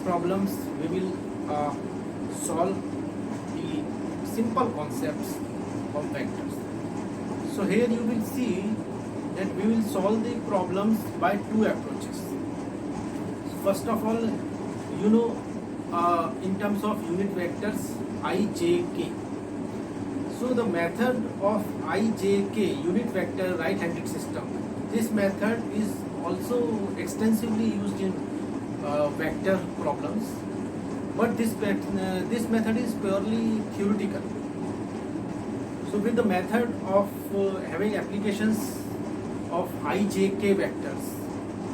problems we will solve the simple concepts of vectors. So here you will see that we will solve the problems by two approaches. First of all, you know, in terms of unit vectors IJK. So the method of IJK, unit vector right-handed system, this method is also extensively used in vector problems, but this method is purely theoretical. So with the method of having applications of IJK vectors,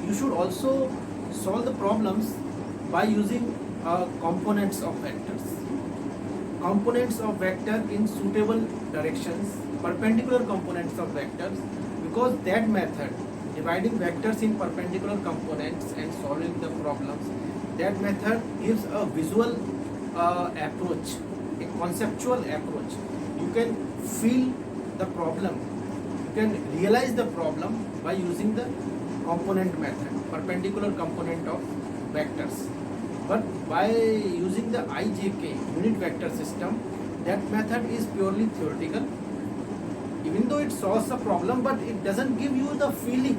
you should also solve the problems by using components of vectors. Components of vector in suitable directions, perpendicular components of vectors, because that method, dividing vectors in perpendicular components and solving the problems, that method gives a visual approach, a conceptual approach. You can feel the problem, you can realize the problem by using the component method, perpendicular component of vectors. But by using the IJK, unit vector system, that method is purely theoretical. Even though it solves the problem, but it doesn't give you the feeling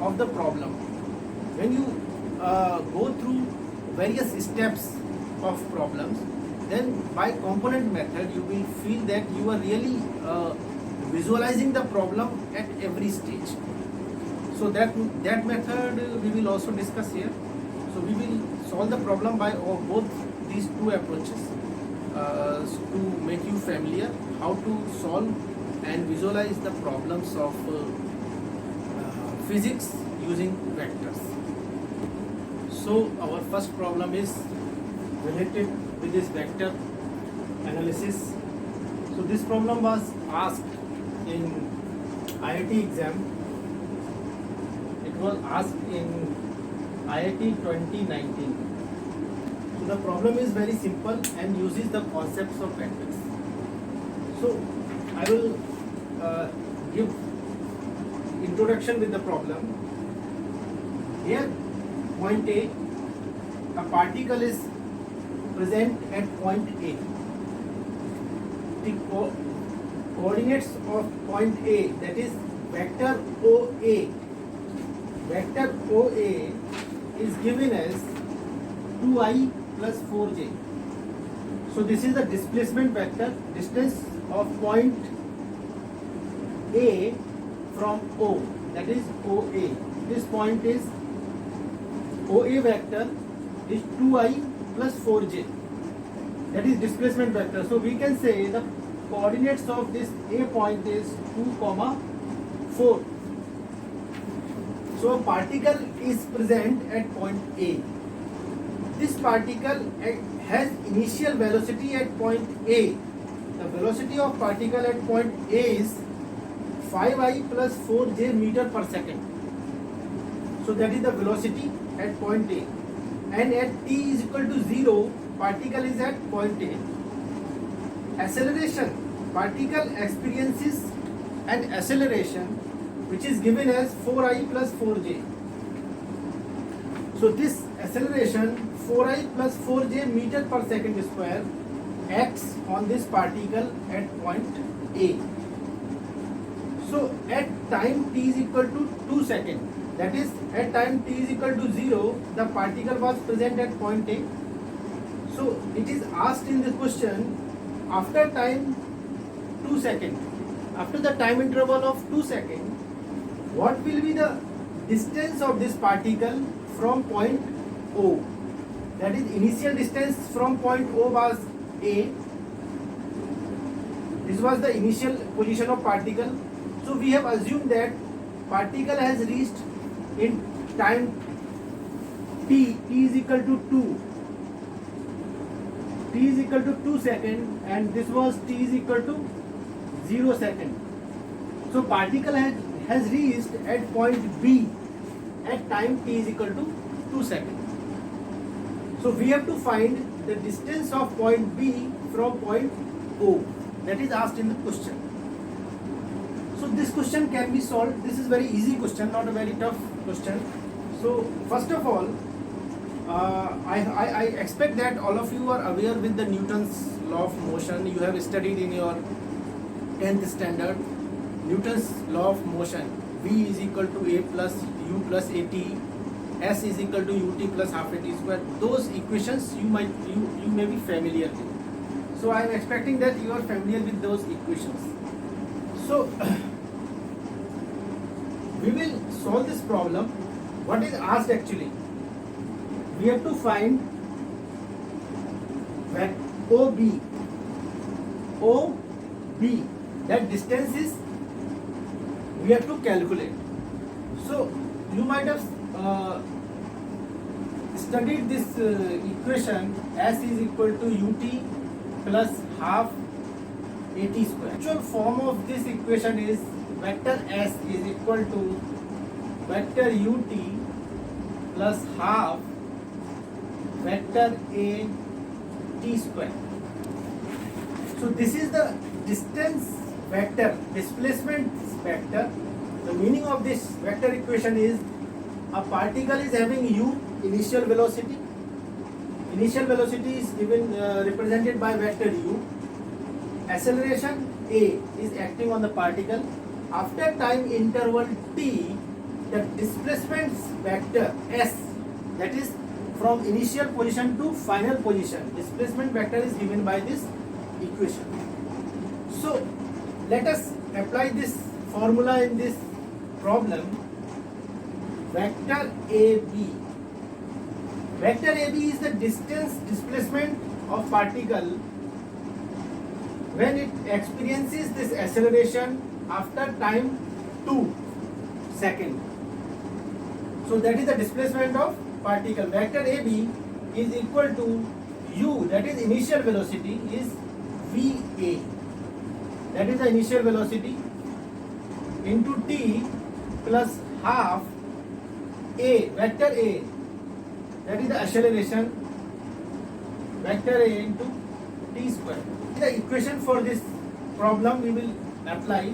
of the problem. When you go through various steps of problems, then by component method you will feel that you are really visualizing the problem at every stage. So that method we will also discuss here. So we will solve the problem by both these two approaches to make you familiar how to solve and visualize the problems of physics using vectors. So our first problem is related with this vector analysis. So this problem was asked in IIT exam. It was asked in IIT 2019. So the problem is very simple and uses the concepts of vectors. So I will give introduction with the problem. Here, point A, a particle is present at point A. The coordinates of point A, that is vector OA. Vector OA is given as 2i plus 4j. So this is the displacement vector, distance of point A from O, that is OA. This point is OA vector is 2i plus 4j, that is displacement vector. So we can say the coordinates of this A point is 2, 4. So a particle is present at point A. This particle has initial velocity at point A. The velocity of particle at point A is 5i plus 4j meter per second. So that is the velocity at point A. And at t is equal to 0, particle is at point A. Acceleration, particle experiences an acceleration which is given as 4i plus 4j. So this acceleration 4i plus 4j meter per second square acts on this particle at point A. So at time t is equal to 2 seconds, that is at time t is equal to 0, the particle was present at point A. So it is asked in the question, after time 2 seconds, after the time interval of 2 seconds, what will be the distance of this particle from point O? That is, initial distance from point O was A. This was the initial position of particle. So we have assumed that particle has reached in time t is equal to 2. T is equal to 2 seconds, and this was t is equal to 0 second. So particle has reached at point B at time t is equal to 2 seconds. So we have to find the distance of point B from point O. That is asked in the question. So this question can be solved. This is very easy question, not a very tough question. So first of all, I expect that all of you are aware with the Newton's law of motion. You have studied in your 10th standard Newton's law of motion. V is equal to A plus U plus AT, S is equal to UT plus half AT square. Those equations you may be familiar with. So I am expecting that you are familiar with those equations. So we will solve this problem. What is asked actually? We have to find that OB, that distance is, we have to calculate. So you might have studied this equation, S is equal to UT plus half AT square. Actual form of this equation is vector S is equal to vector UT plus half vector A T square. So this is the distance vector, displacement vector. The meaning of this vector equation is a particle is having u initial velocity. Initial velocity is given represented by vector u. Acceleration A is acting on the particle. After time interval t, the displacement vector S, that is from initial position to final position, displacement vector is given by this equation. So let us apply this formula in this problem. Vector AB. Vector AB is the distance displacement of particle when it experiences this acceleration after time 2 seconds. So that is the displacement of particle. Vector AB is equal to u, that is initial velocity, is VA, that is the initial velocity, into t plus half A, vector A, that is the acceleration, vector A into t square. The equation for this problem we will apply.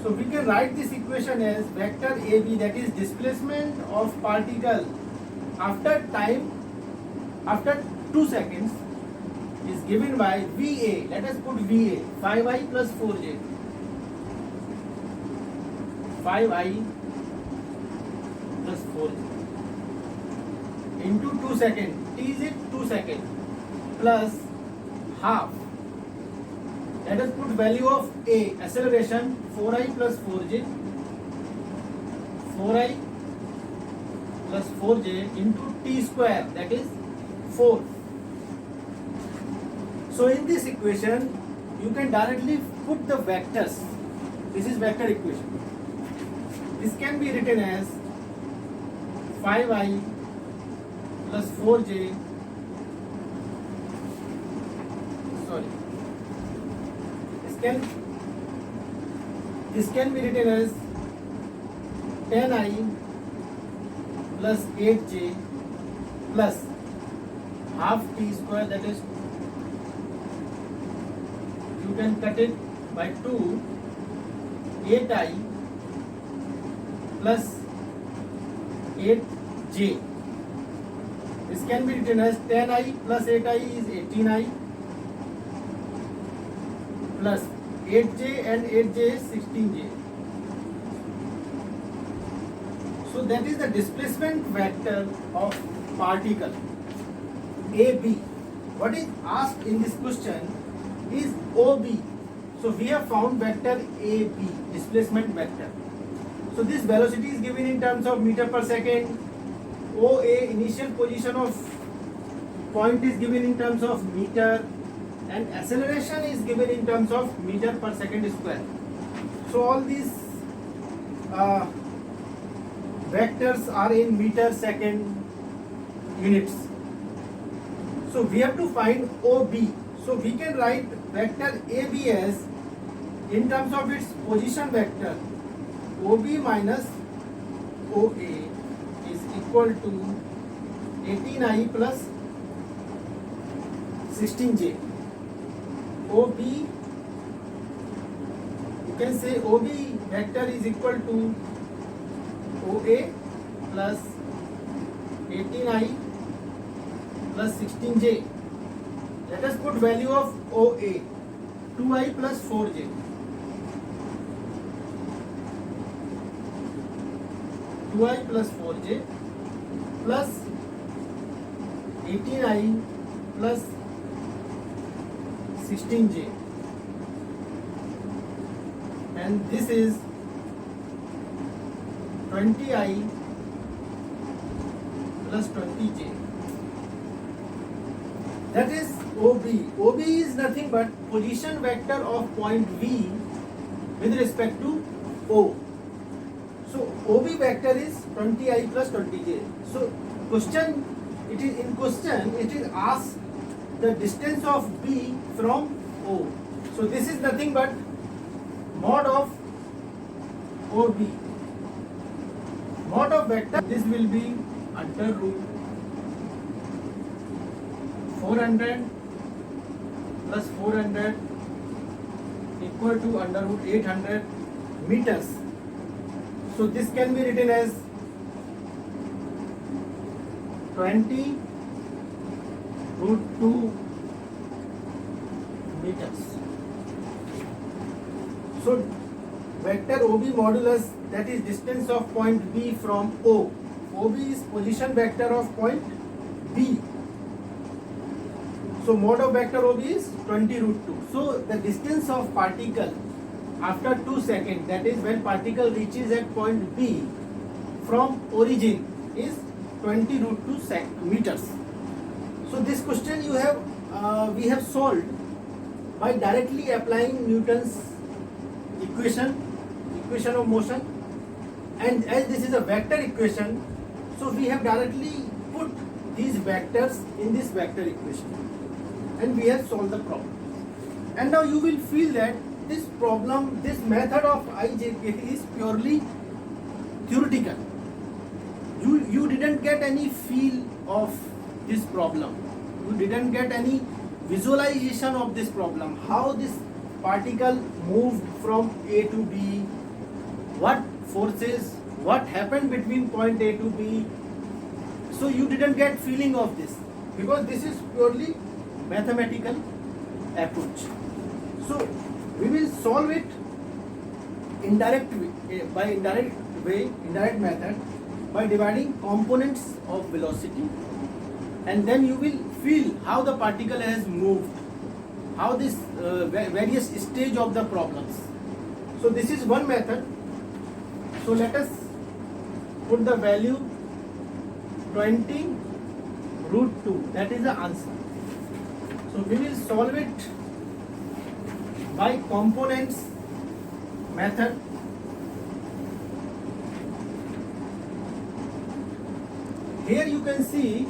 So we can write this equation as vector AB, that is displacement of particle after time, after 2 seconds, is given by VA. Let us put VA, 5i plus 4j. 5i plus 4j into 2 seconds. T is it 2 seconds plus half. Let us put value of A, acceleration, 4i plus 4j. 4i plus 4j into t square, that is 4. So in this equation you can directly put the vectors. This is vector equation. This can be written as 5i plus 4j, sorry, this can be written as 10i plus 8j plus half t square, that is, you can cut it by 2, 8i plus 8j. This can be written as 10i plus 8i is 18i plus 8j and 8j is 16j. So that is the displacement vector of particle AB. What is asked in this question is OB. So we have found vector AB, displacement vector. So this velocity is given in terms of meter per second. OA, initial position of point, is given in terms of meter, and acceleration is given in terms of meter per second square. So all these vectors are in meter second units. So we have to find OB. So we can write vector AB as, in terms of its position vector, OB minus OA is equal to 18i plus 16j. OB, you can say OB vector is equal to OA plus 18i plus 16j. Let us put value of OA, 2i plus 4j. 2i plus 4j plus 18i plus 16j, and this is 20i plus 20j. That is OB. OB is nothing but position vector of point V with respect to O. So OB vector is 20i plus 20j. So it is asked the distance of B from O. So this is nothing but mod of OB. Mod of vector, this will be under root 400 plus 400 equal to under root 800 meters. So this can be written as 20 root 2 meters. So vector OB modulus, that is distance of point B from O. OB is position vector of point B. So mod of vector OB is 20 root 2. So the distance of particle after 2 seconds, that is when particle reaches at point B from origin, is 20 root 2 meters. So this question we have solved by directly applying Newton's equation of motion, and as this is a vector equation, so we have directly put these vectors in this vector equation and we have solved the problem. And now you will feel that this problem, this method of IJK is purely theoretical. You didn't get any feel of this problem. You didn't get any visualization of this problem. How this particle moved from A to B, what forces, what happened between point A to B. So you didn't get feeling of this because this is purely mathematical approach. So we will solve it indirect method by dividing components of velocity, and then you will feel how the particle has moved, how this various stage of the problems. So this is one method. So let us put the value 20 root 2, that is the answer. So we will solve it by components method. Here you can see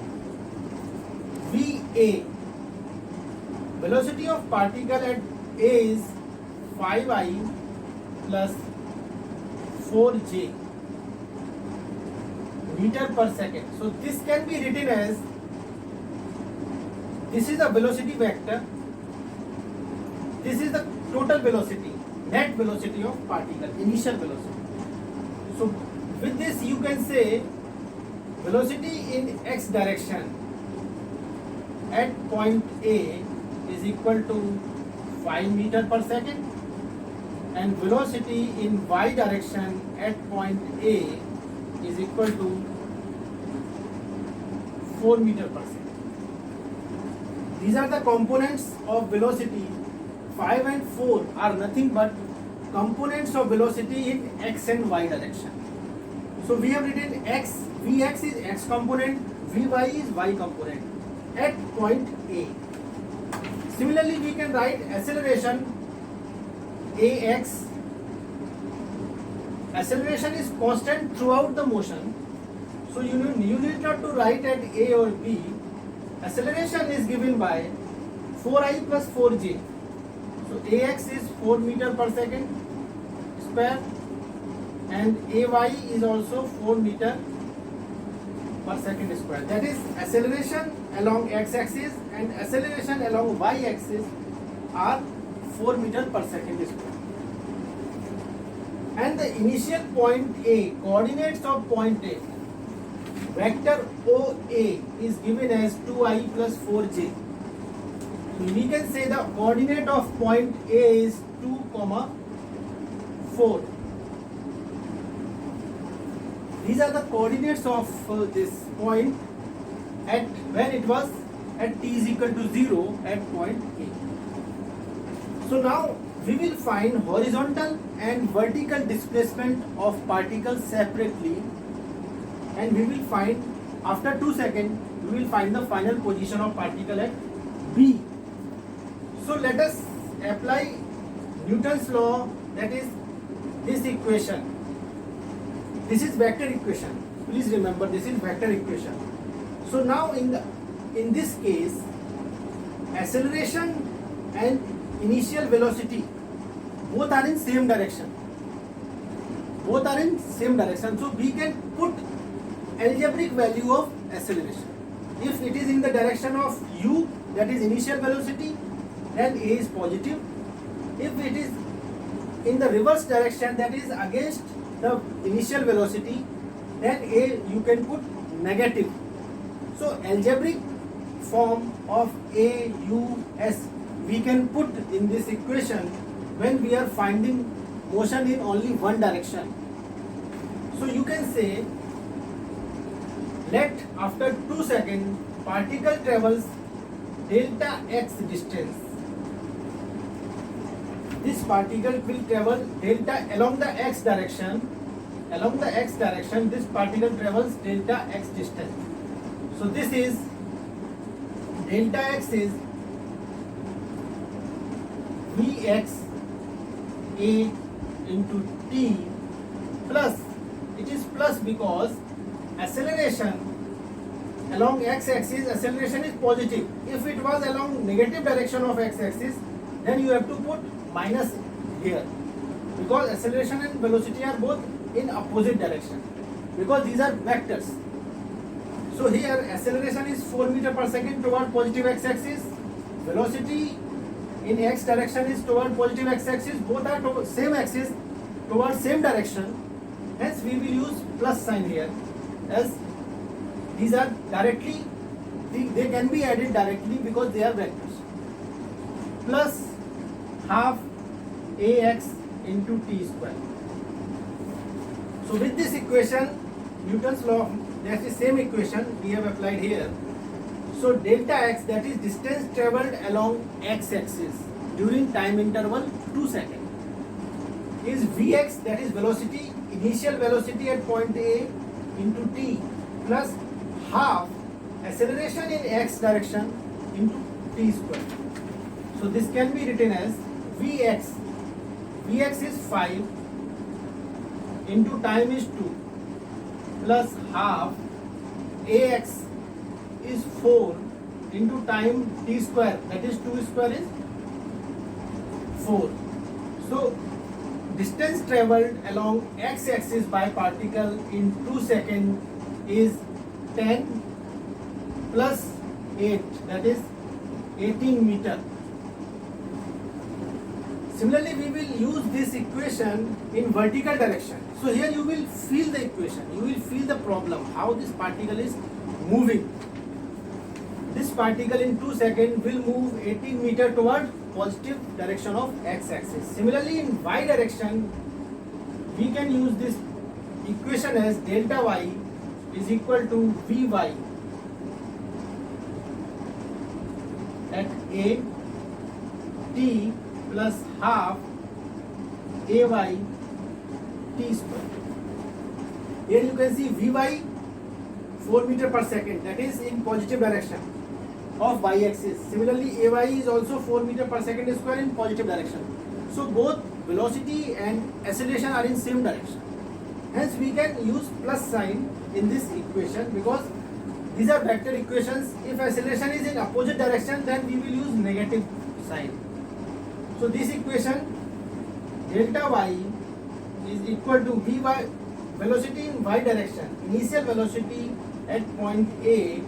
VA, velocity of particle at A is 5i plus 4j meter per second. So this can be written as, this is the velocity vector, this is the total velocity, net velocity of particle, initial velocity. So with this you can say velocity in x direction at point A is equal to 5 meter per second, and velocity in y direction at point A is equal to 4 meter per second. These are the components of velocity. 5 and 4 are nothing but components of velocity in x and y direction. So we have written x, Vx is x component, Vy is y component at point A. Similarly, we can write acceleration Ax. Acceleration is constant throughout the motion. So you need not to write at A or B. Acceleration is given by 4i plus 4j. So Ax is 4 meter per second square, and Ay is also 4 meter per second square. That is acceleration along x-axis and acceleration along y-axis are 4 meter per second square. And the initial point A, coordinates of point A, vector OA is given as 2i plus 4j. We can say the coordinate of point A is 2, 4. These are the coordinates of this point at when it was at t is equal to 0 at point A. So now we will find horizontal and vertical displacement of particles separately, and we will find after 2 seconds we will find the final position of particle at B. So let us apply Newton's law, that is this equation. This is vector equation. Please remember, this is vector equation. So now in this case, acceleration and initial velocity both are in same direction. Both are in same direction. So we can put algebraic value of acceleration. If it is in the direction of u, that is initial velocity, then a is positive. If it is in the reverse direction, that is against the initial velocity, then a you can put negative. So algebraic form of a u s we can put in this equation when we are finding motion in only one direction. So you can say, let after 2 seconds particle travels delta x distance. This particle will travel delta along the x direction. Along the x direction, this particle travels delta x distance. So this is delta x is Vx a into t plus, it is plus because acceleration along x-axis, acceleration is positive. If it was along negative direction of x-axis, then you have to put minus here, because acceleration and velocity are both in opposite direction, because these are vectors. So here acceleration is 4 meter per second toward positive x-axis, velocity in x direction is toward positive x-axis, both are toward same axis toward same direction. Hence we will use plus sign here, as these are directly, they can be added directly because they are vectors. Plus half ax into t square. So with this equation, Newton's law, that's the same equation we have applied here. So delta x, that is distance travelled along x-axis during time interval 2 seconds, is Vx, that is velocity, initial velocity at point A into t plus half acceleration in x direction into t square. So this can be written as Vx is 5 into time is 2 plus half ax is 4 into time t square, that is 2 square is 4. So distance travelled along x-axis by particle in 2 seconds is 10 plus 8, that is 18 meter. Similarly, we will use this equation in vertical direction. So here you will feel the equation, you will feel the problem, how this particle is moving. This particle in 2 seconds will move 18 meter toward positive direction of x-axis. Similarly, in y direction, we can use this equation as delta y is equal to Vy at a t plus half ay t square. Here you can see Vy 4 meter per second, that is in positive direction of y-axis. Similarly, ay is also 4 meter per second square in positive direction. So both velocity and acceleration are in same direction. Hence we can use plus sign in this equation, because these are vector equations. If acceleration is in opposite direction, then we will use negative sign. So this equation delta y is equal to Vy, velocity in y direction, initial velocity at point A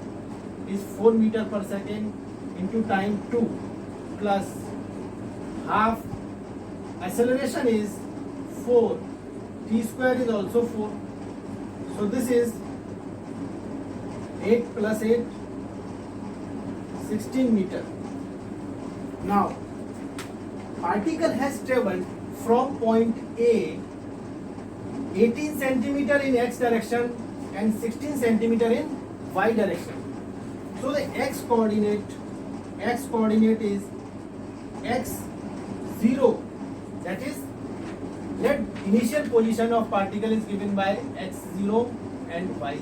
is 4 meter per second into time 2 plus half acceleration is 4, t square is also 4. So this is 8 plus 8, 16 meter. Now, particle has traveled from point A 18 centimeter in x direction and 16 centimeter in y direction. So the x coordinate is x0, that is, let initial position of particle is given by x0 and y0.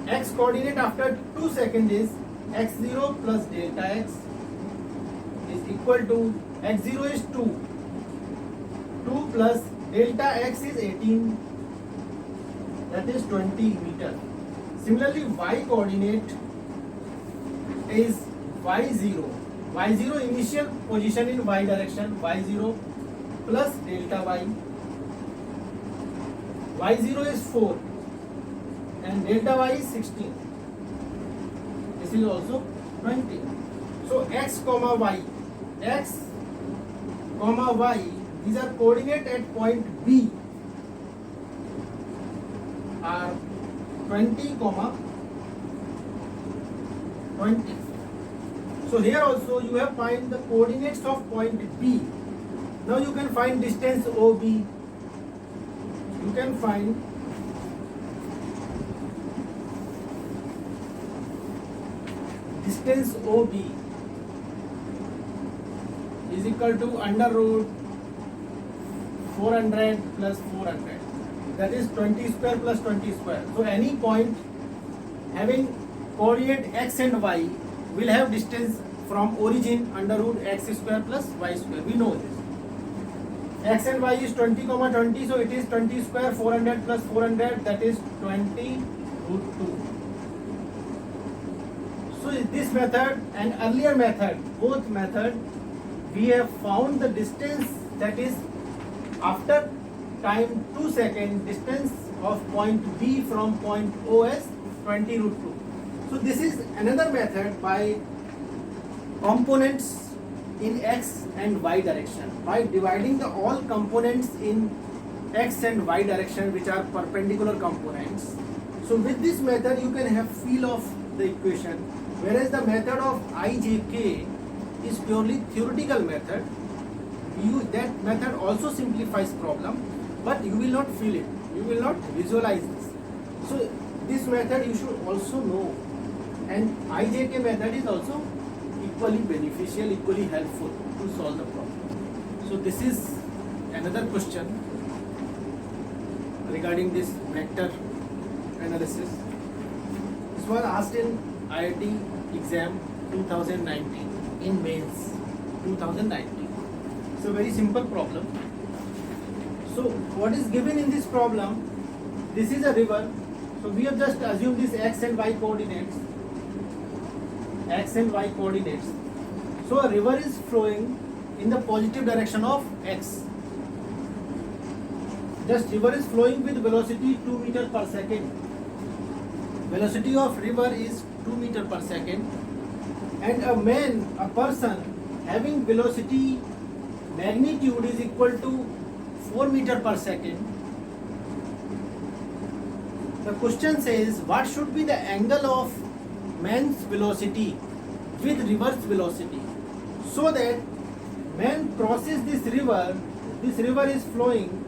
X coordinate after 2 seconds is x0 plus delta x is equal to x0 is 2 plus delta x is 18, that is 20 meter. Similarly, y coordinate is y0 initial position in y direction, y0 plus delta y0 is 4 and delta y is 16, this is also 20. So x comma y, these are coordinate at point B are 20, 20. So here also you have find the coordinates of point B. Now you can find distance OB. You can find distance OB is equal to under root 400 plus 400, that is 20 square plus 20 square. So any point having coordinate x and y will have distance from origin under root x square plus y square. We know this. X and y is 20, 20, so it is 20 square, 400 plus 400, that is 20 root 2. So this method and earlier method, both method, we have found the distance, that is after time 2 seconds, distance of point B from point O as 20 root 2. So this is another method by components in x and y direction, by dividing the all components in x and y direction which are perpendicular components. So with this method you can have feel of the equation, whereas the method of IJK is purely theoretical method. That method also simplifies problem, but you will not feel it, you will not visualize this. So this method you should also know, and IJK method is also equally beneficial, equally helpful to solve the problem. So this is another question regarding this vector analysis. This was asked in IIT exam 2019, in mains 2019. So very simple problem. So what is given in this problem? This is a river. So we have just assumed this x and y coordinates. X and y coordinates. So a river is flowing in the positive direction of x. Just river is flowing with velocity 2 meter per second. Velocity of river is 2 meter per second. And a person having velocity magnitude is equal to 4 meter per second. The question says what should be the angle of man's velocity with river's velocity, so that man crosses this river is flowing,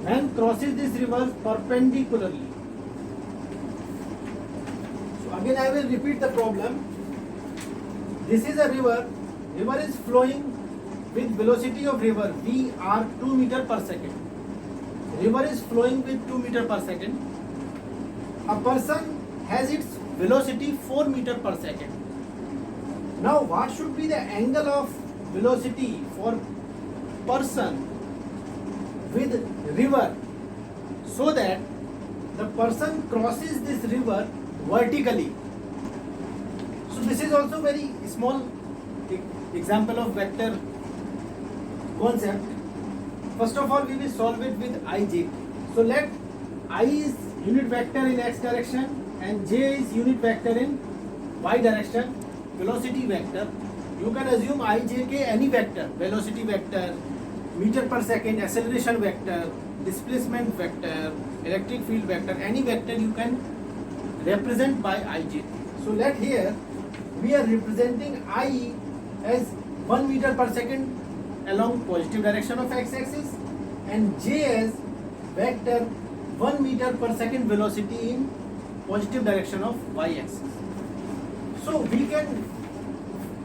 man crosses this river perpendicularly. So again I will repeat the problem. This is a river is flowing with velocity of river v are 2 meter per second. River is flowing with 2 meter per second. A person has its velocity 4 meter per second. Now what should be the angle of velocity for person with river, so that the person crosses this river vertically? So this is also very small example of vector concept. First of all we will solve it with IJ. So let I is unit vector in x direction and j is unit vector in y direction, velocity vector. You can assume IJK any vector, velocity vector, meter per second acceleration vector, displacement vector, electric field vector, any vector you can represent by ij. So let here we are representing I as 1 meter per second along positive direction of x-axis and j as vector 1 meter per second velocity in positive direction of y-axis. So we can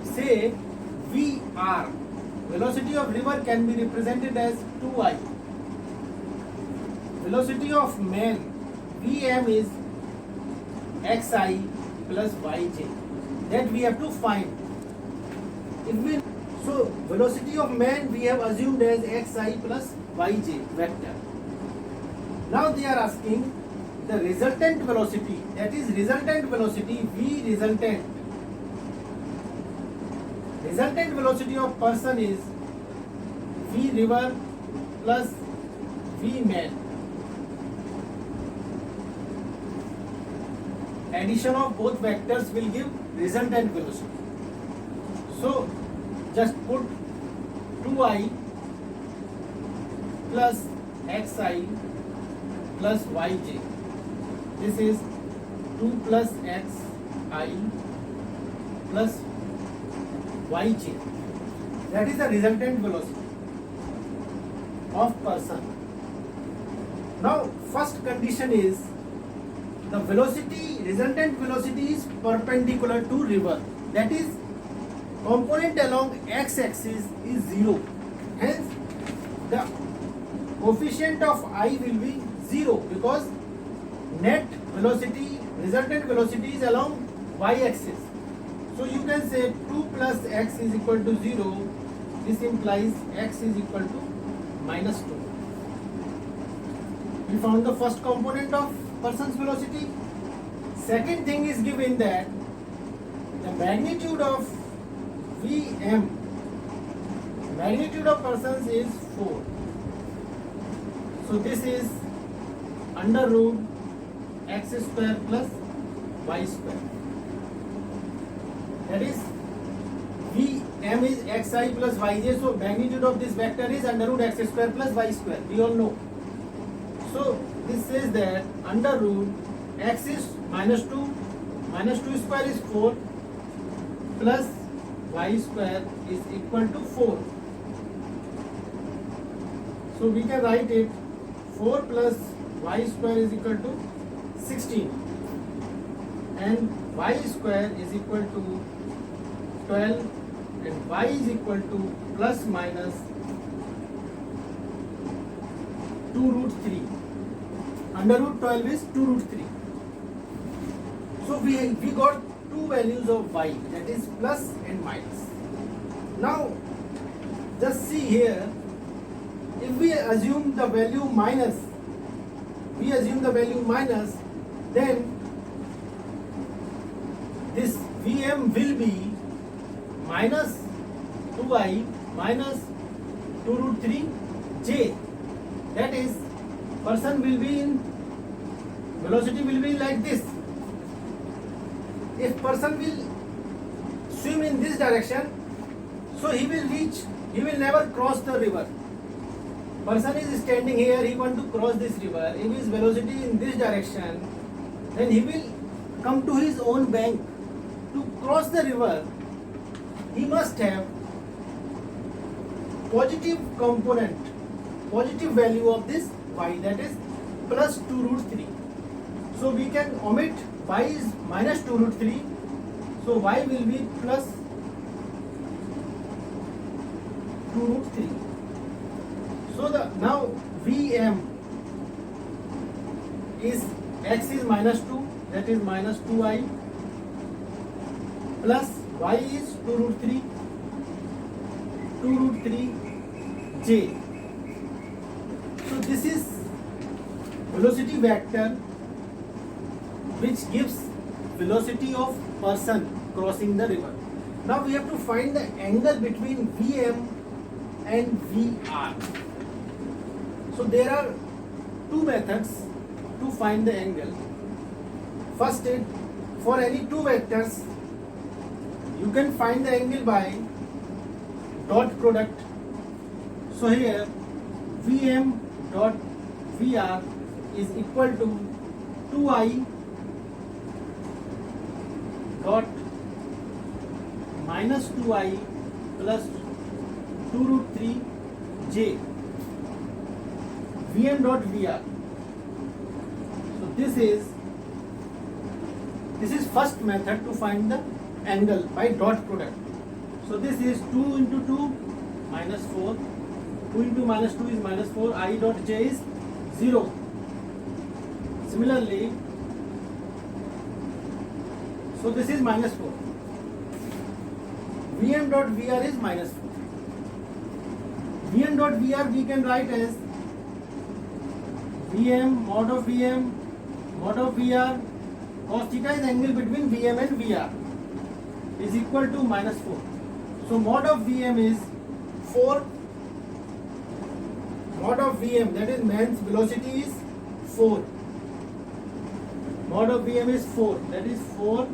say VR, velocity of river, can be represented as 2I. Velocity of man, Vm, is xi plus yj. That we have to find. So velocity of man we have assumed as xi plus yj vector. Now they are asking the resultant velocity, that is resultant velocity V resultant. Resultant velocity of person is V river plus V man. Addition of both vectors will give resultant velocity. So just put 2I plus xi plus yj. This is 2 plus xi plus yj. That is the resultant velocity of person. Now first condition is the velocity, resultant velocity is perpendicular to river. That is, component along x-axis is 0. Hence the coefficient of I will be 0 because net velocity, resultant velocity is along y-axis. So you can say 2 plus x is equal to 0. This implies x is equal to minus 2. We found the first component of person's velocity. Second thing is given that the magnitude of Vm, magnitude of persons is 4. So this is under root x square plus y square. That is Vm is xi plus yj. So magnitude of this vector is under root x square plus y square. We all know. So this says that under root x is minus 2 square is 4 plus y square is equal to 4. So we can write it 4 plus y square is equal to 16 and y square is equal to 12 and y is equal to plus minus 2 root 3. Under root 12 is 2 root 3. So we got two values of y, that is plus and minus. Now just see here, if we assume the value minus, then this Vm will be minus 2i minus 2 root 3 j. That is, person will be in, velocity will be like this. If person will swim in this direction, so he will never cross the river. Person is standing here, he want to cross this river. If his velocity in this direction, then he will come to his own bank. To cross the river, he must have positive component, positive value of this y, that is plus 2 root 3. So we can omit y is minus 2 root 3. So y will be plus 2 root 3. So now Vm is x is minus 2, that is minus 2i plus y is 2 root 3 j. So this is velocity vector which gives velocity of person crossing the river. Now we have to find the angle between Vm and Vr. So there are two methods to find the angle. First is, for any two vectors, you can find the angle by dot product. So here Vm dot VR is equal to 2I dot minus 2I plus 2 root 3 J Vm dot VR. So this is first method to find the angle by dot product. So this is 2 into 2 minus 4. 2 into minus 2 is minus 4. I dot j is 0. Similarly, so this is minus 4. Vm dot Vr is minus 4. Vm dot Vr we can write as Vm mod of Vr cos theta is angle between Vm and Vr is equal to minus 4. So mod of Vm is 4. Mod of Vm, that is man's velocity, is 4. Mod of Vm is 4. That is 4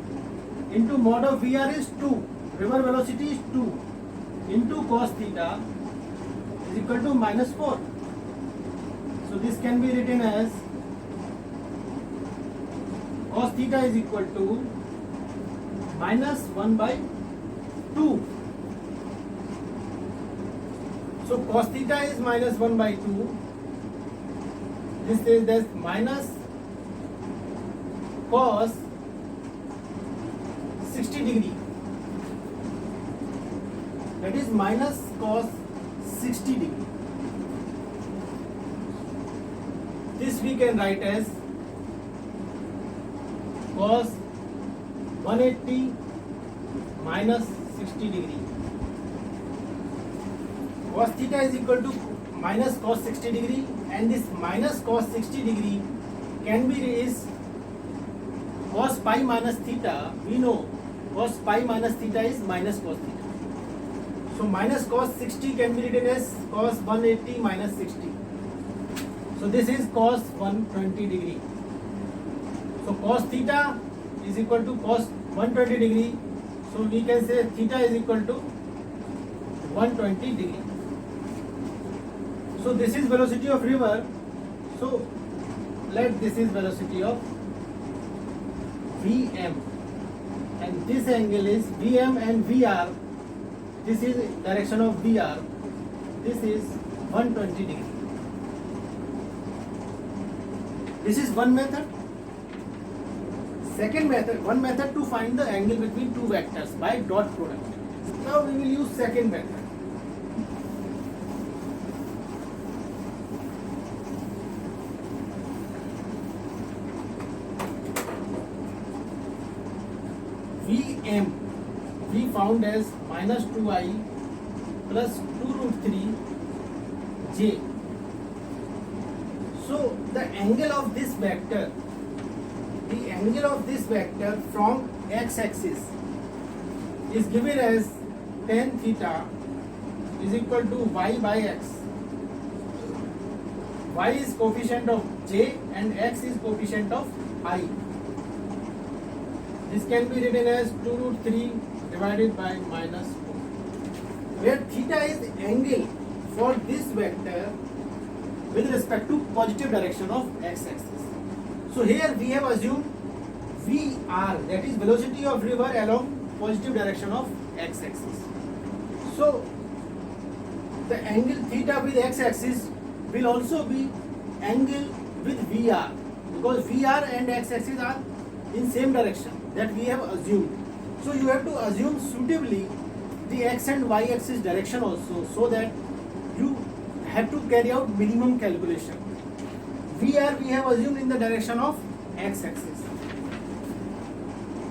into mod of Vr is 2. River velocity is 2 into cos theta is equal to minus 4. So this can be written as cos theta is equal to minus 1 by 2. So cos theta is minus 1 by 2. This is that minus cos 60 degree. That is minus cos 60 degree. This we can write as cos 180 minus 60 degree. Cos theta is equal to minus cos 60 degree, and this minus cos 60 degree can be raised cos pi minus theta. We know cos pi minus theta is minus cos theta. So minus cos 60 can be written as cos 180 minus 60. So this is cos 120 degree. So cos theta is equal to cos 120 degree. So we can say theta is equal to 120 degree. So this is velocity of river. So let this is velocity of Vm, and this angle is Vm and Vr. This is direction of Vr. This is 120 degree. This is one method. Second method, one method to find the angle between two vectors by dot product. Now we will use second method. Vm we found as minus 2I plus 2 root 3 J. So the angle of this vector, from x-axis is given as tan theta is equal to y by x. Y is coefficient of j and x is coefficient of I. This can be written as 2 root 3 divided by minus 4, where theta is angle for this vector with respect to positive direction of x-axis. So here we have assumed VR, that is velocity of river along positive direction of x-axis. So the angle theta with x-axis will also be angle with VR, because VR and x-axis are in same direction that we have assumed. So you have to assume suitably the x and y axis direction also, so that you have to carry out minimum calculation. VR we have assumed in the direction of x-axis.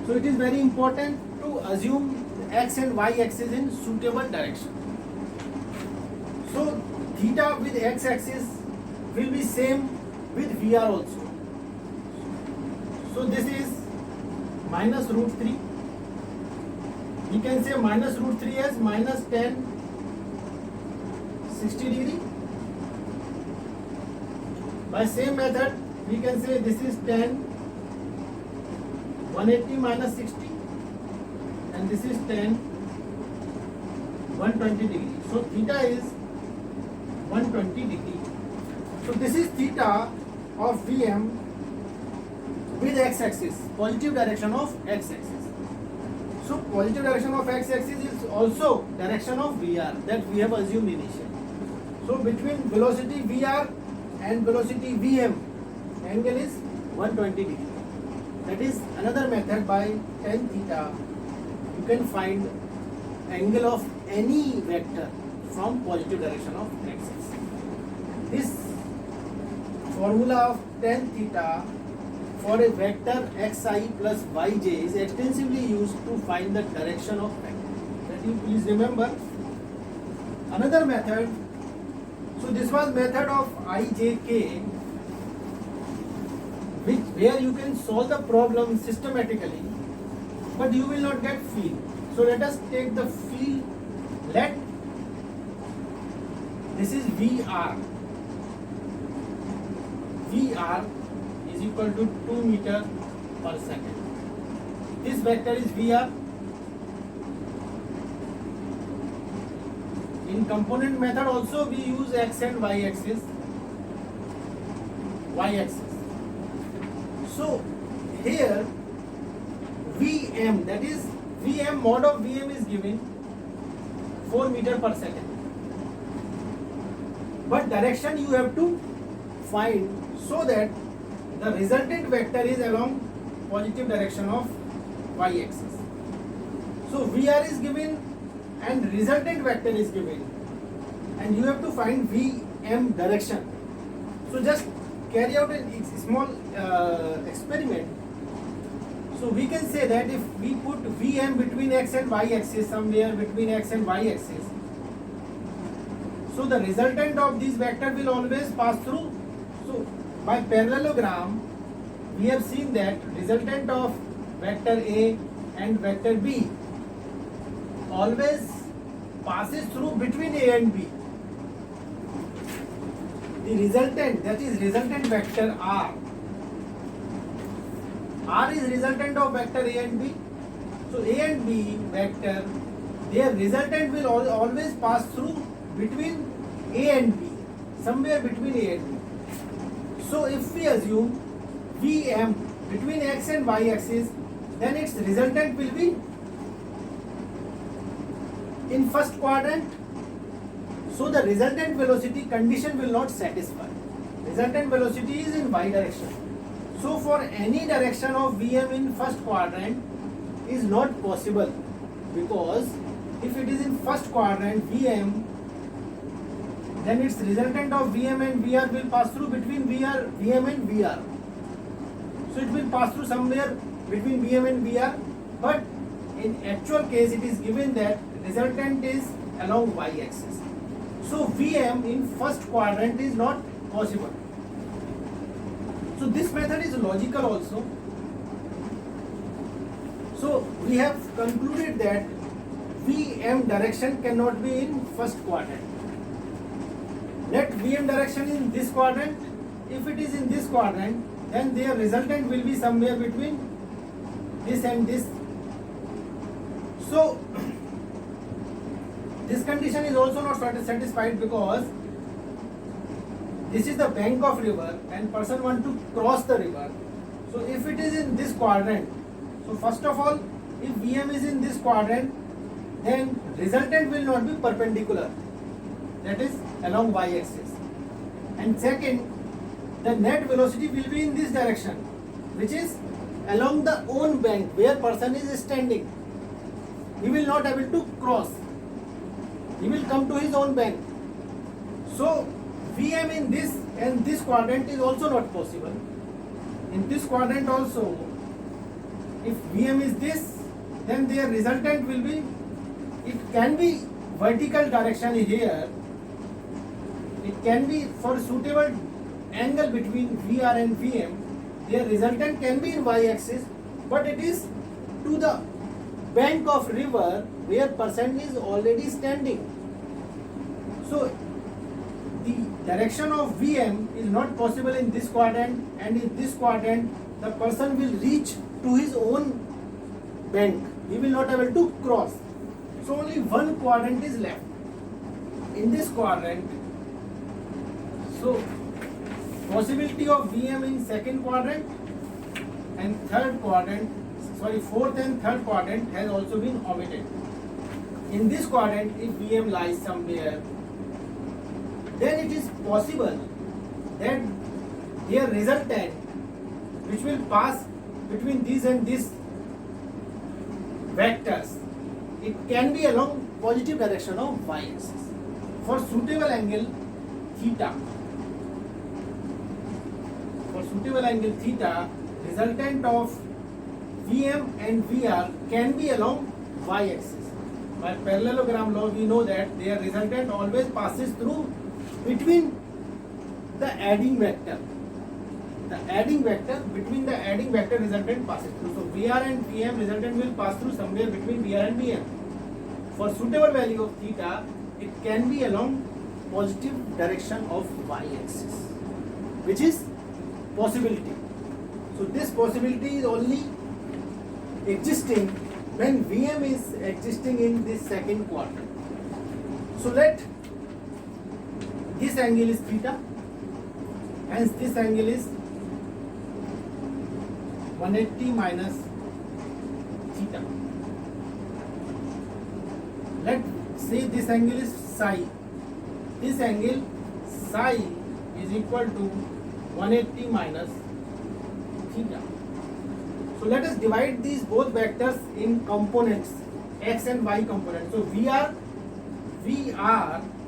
So it is very important to assume the x and y axis in suitable direction. So theta with x-axis will be same with VR also. So this is minus root 3. We can say minus root 3 as minus tan 60 degree. By same method, we can say this is tan 180 minus 60, and this is tan 120 degree. So theta is 120 degree. So this is theta of Vm with x-axis, positive direction of x-axis. So positive direction of x-axis is also direction of Vr that we have assumed initially. So between velocity Vr and velocity Vm, angle is 120 degree. That is another method. By tan theta you can find angle of any vector from positive direction of x-axis. This formula of tan theta for a vector xi plus yj is extensively used to find the direction of vector. That you please remember. Another method, so this was method of IJK, where you can solve the problem systematically, but you will not get field. So let us take the field. Let this is VR. VR is equal to 2 meter per second. This vector is VR. In component method also we use x and y axis. So here Vm, that is Vm, mod of Vm is given 4 meter per second. But direction you have to find so that the resultant vector is along positive direction of y-axis. So Vr is given and resultant vector is given, and you have to find Vm direction. So just carry out a small experiment. So we can say that if we put Vm between x and y axis, somewhere between x and y axis, so the resultant of this vector will always pass through. So by parallelogram we have seen that resultant of vector A and vector B always passes through between A and B. The resultant, that is resultant vector R. R is resultant of vector A and B. So A and B vector, their resultant will always pass through between A and B, somewhere between A and B. So if we assume Vm between x and y axis, then its resultant will be in first quadrant. So the resultant velocity condition will not satisfy. Resultant velocity is in y direction. So for any direction of Vm in first quadrant is not possible, because if it is in first quadrant Vm, then its resultant of Vm and Vr will pass through between Vm and Vr. So it will pass through somewhere between Vm and Vr, but in actual case it is given that resultant is along y-axis. So Vm in first quadrant is not possible. So this method is logical also. So we have concluded that Vm direction cannot be in first quadrant. Let Vm direction in this quadrant. If it is in this quadrant, then their resultant will be somewhere between this and this. So this condition is also not satisfied, because this is the bank of river and person want to cross the river. So if it is in this quadrant, so first of all, if Vm is in this quadrant, then resultant will not be perpendicular, that is along y-axis. And second, the net velocity will be in this direction, which is along the own bank where person is standing. He will not able to cross. He will come to his own bank. So Vm in this and this quadrant is also not possible. In this quadrant also, if Vm is this, then their resultant will be, it can be vertical direction here. It can be for suitable angle between Vr and Vm. Their resultant can be in y-axis, but it is to the bank of river where person is already standing. So the direction of Vm is not possible in this quadrant, and in this quadrant the person will reach to his own bank. He will not able to cross. So only one quadrant is left. In this quadrant, so possibility of VM in second quadrant and third quadrant, sorry, fourth and third quadrant has also been omitted. In this quadrant, if VM lies somewhere, then it is possible that their resultant, which will pass between these and these vectors, it can be along positive direction of y-axis. For suitable angle theta, resultant of VM and VR can be along y-axis. By parallelogram law, we know that their resultant always passes through between the adding vector. Between the adding vector resultant passes through. So VR and VM resultant will pass through somewhere between VR and VM. For suitable value of theta, it can be along positive direction of y-axis, which is possibility. So this possibility is only existing when VM is existing in this second quadrant. So let this angle is theta, hence this angle is 180 minus theta. Let's say this angle is psi. This angle psi is equal to 180 minus theta. So let us divide these both vectors in components, x and y components. So VR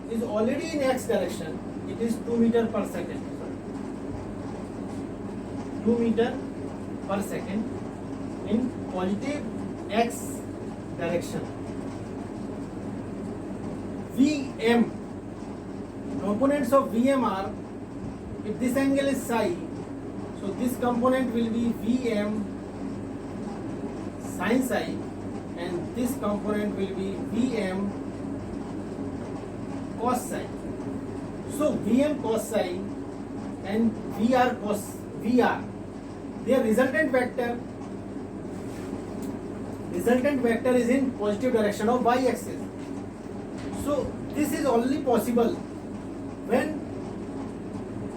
is already in x direction. It is 2 meter per second. 2 meter per second in positive x direction. VM, components of VM are, if this angle is psi, so this component will be VM sin psi, and this component will be VM cos psi. So VM cos psi and VR cos VR, their resultant vector is in positive direction of y-axis. So this is only possible when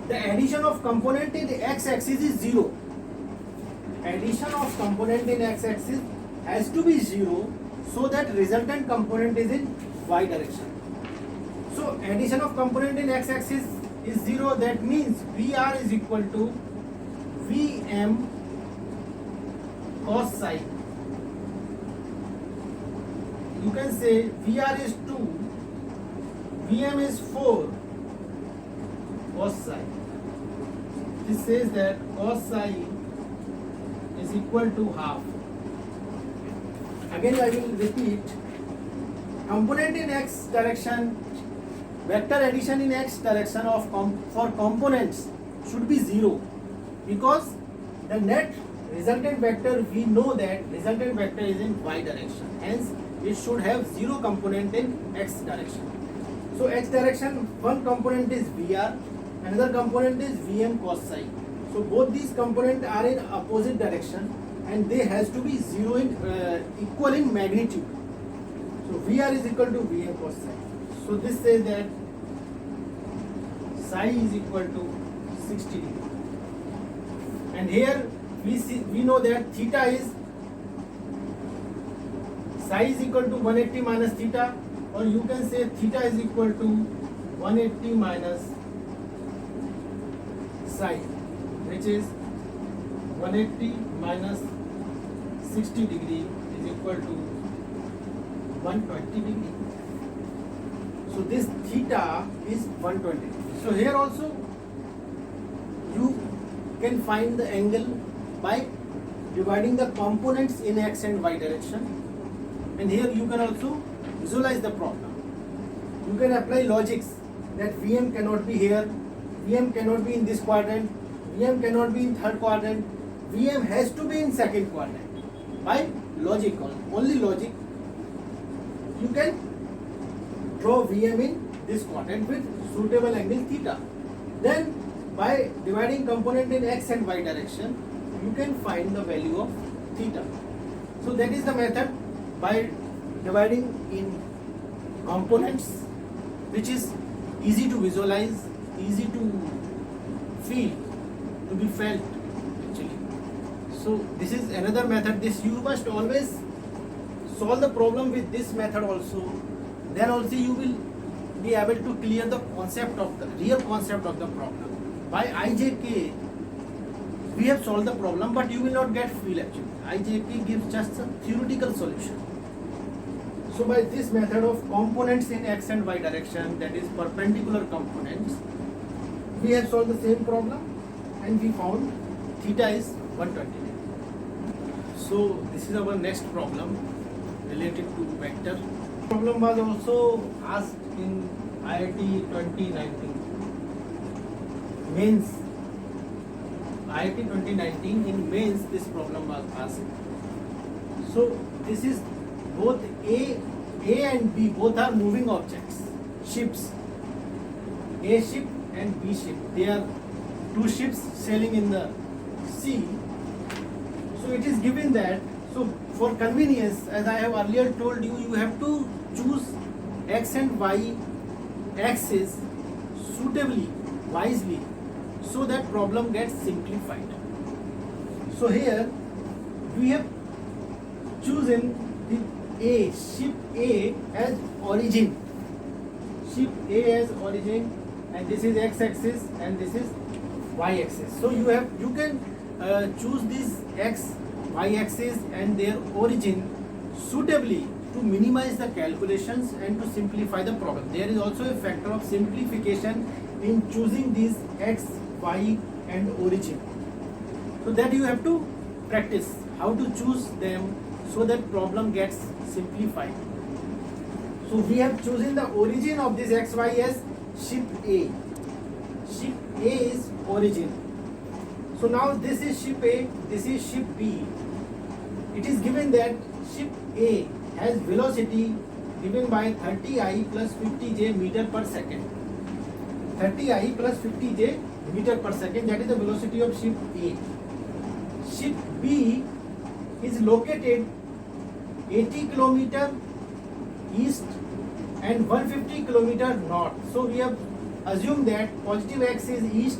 the addition of component in x-axis is 0. Addition of component in x-axis has to be 0 so that resultant component is in y direction. So addition of component in x-axis is 0, that means VR is equal to VM cos psi. You can say VR is 2, VM is 4 cos psi. This says that cos psi is equal to half. Again I will repeat, component in x direction, vector addition in x direction of for components should be 0, because the net resultant vector, we know that resultant vector is in y direction, hence it should have 0 component in x direction. So x direction, one component is VR, another component is VM cos psi. So both these components are in opposite direction and they has to be 0 in equal in magnitude. So VR is equal to VM cos psi. So this says that psi is equal to 60 degree. And here we know that theta is psi is equal to 180 minus theta, or you can say theta is equal to 180 minus psi, which is 180 minus 60 degree is equal to 120 degree. So this theta is 120. So here also you can find the angle by dividing the components in x and y direction, and here you can also visualize the problem. You can apply logics that VM cannot be here, VM cannot be in this quadrant, VM cannot be in third quadrant, VM has to be in second quadrant. By logic, only logic, you can draw VM in this quadrant with suitable angle theta. Then by dividing component in x and y direction, you can find the value of theta. So that is the method, by dividing in components, which is easy to visualize, easy to feel, to be felt actually. So this is another method. This you must always solve the problem with this method also. Then also you will be able to clear the concept of the real concept of the problem. By IJK we have solved the problem, but you will not get feel actually. IJK gives just a theoretical solution. So by this method of components in x and y direction, that is perpendicular components, we have solved the same problem and we found theta is 120. So this is our next problem related to vector. Problem was also asked in IIT 2019 mains. IIT 2019 in mains this problem was asked. So this is both A and B both are moving objects, ships. A ship and B ship. They are two ships sailing in the sea. So it is given that, so for convenience, as I have earlier told you, you have to choose x and y axis suitably, wisely, so that problem gets simplified. So here we have chosen the A, ship A as origin. Ship A as origin, and this is x-axis and this is y-axis. So you can choose this x, y-axis and their origin suitably to minimize the calculations and to simplify the problem. There is also a factor of simplification in choosing these x, y and origin. So that you have to practice how to choose them so that problem gets simplified. So we have chosen the origin of this x, y as ship A. Ship A is origin. So now this is ship A, this is ship B. It is given that ship A has velocity given by 30I plus 50J meter per second. 30I plus 50J meter per second, that is the velocity of ship A. Ship B is located 80 km east and 150 km north. So we have assumed that positive x is east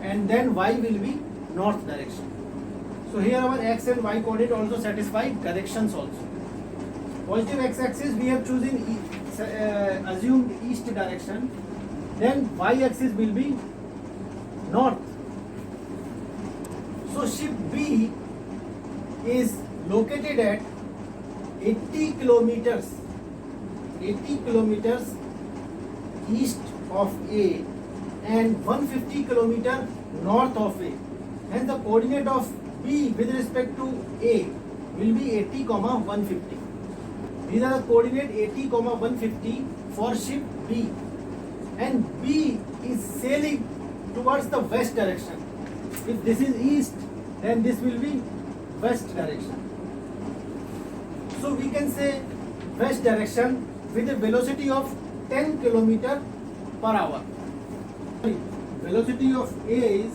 and then y will be north direction. So here our x and y coordinate also satisfy directions also. Positive x-axis we have chosen assumed east direction, then y-axis will be north. So ship B is located at 80 kilometers east of A and 150 kilometers north of A. Hence the coordinate of B with respect to A will be 80, 150. These are the coordinate 80, 150 for ship B. And B is sailing towards the west direction. If this is east, then this will be west direction. So we can say west direction with a velocity of 10 km per hour. Velocity of A is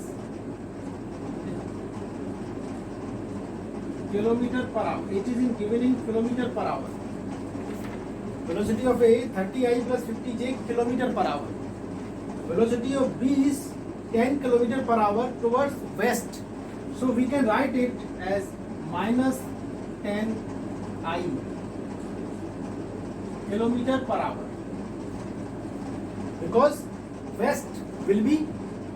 kilometer per hour. It is given in kilometer per hour. Velocity of A 30I plus 50J kilometer per hour. Velocity of B is 10 km per hour towards west. So we can write it as minus 10I kilometer per hour, because west will be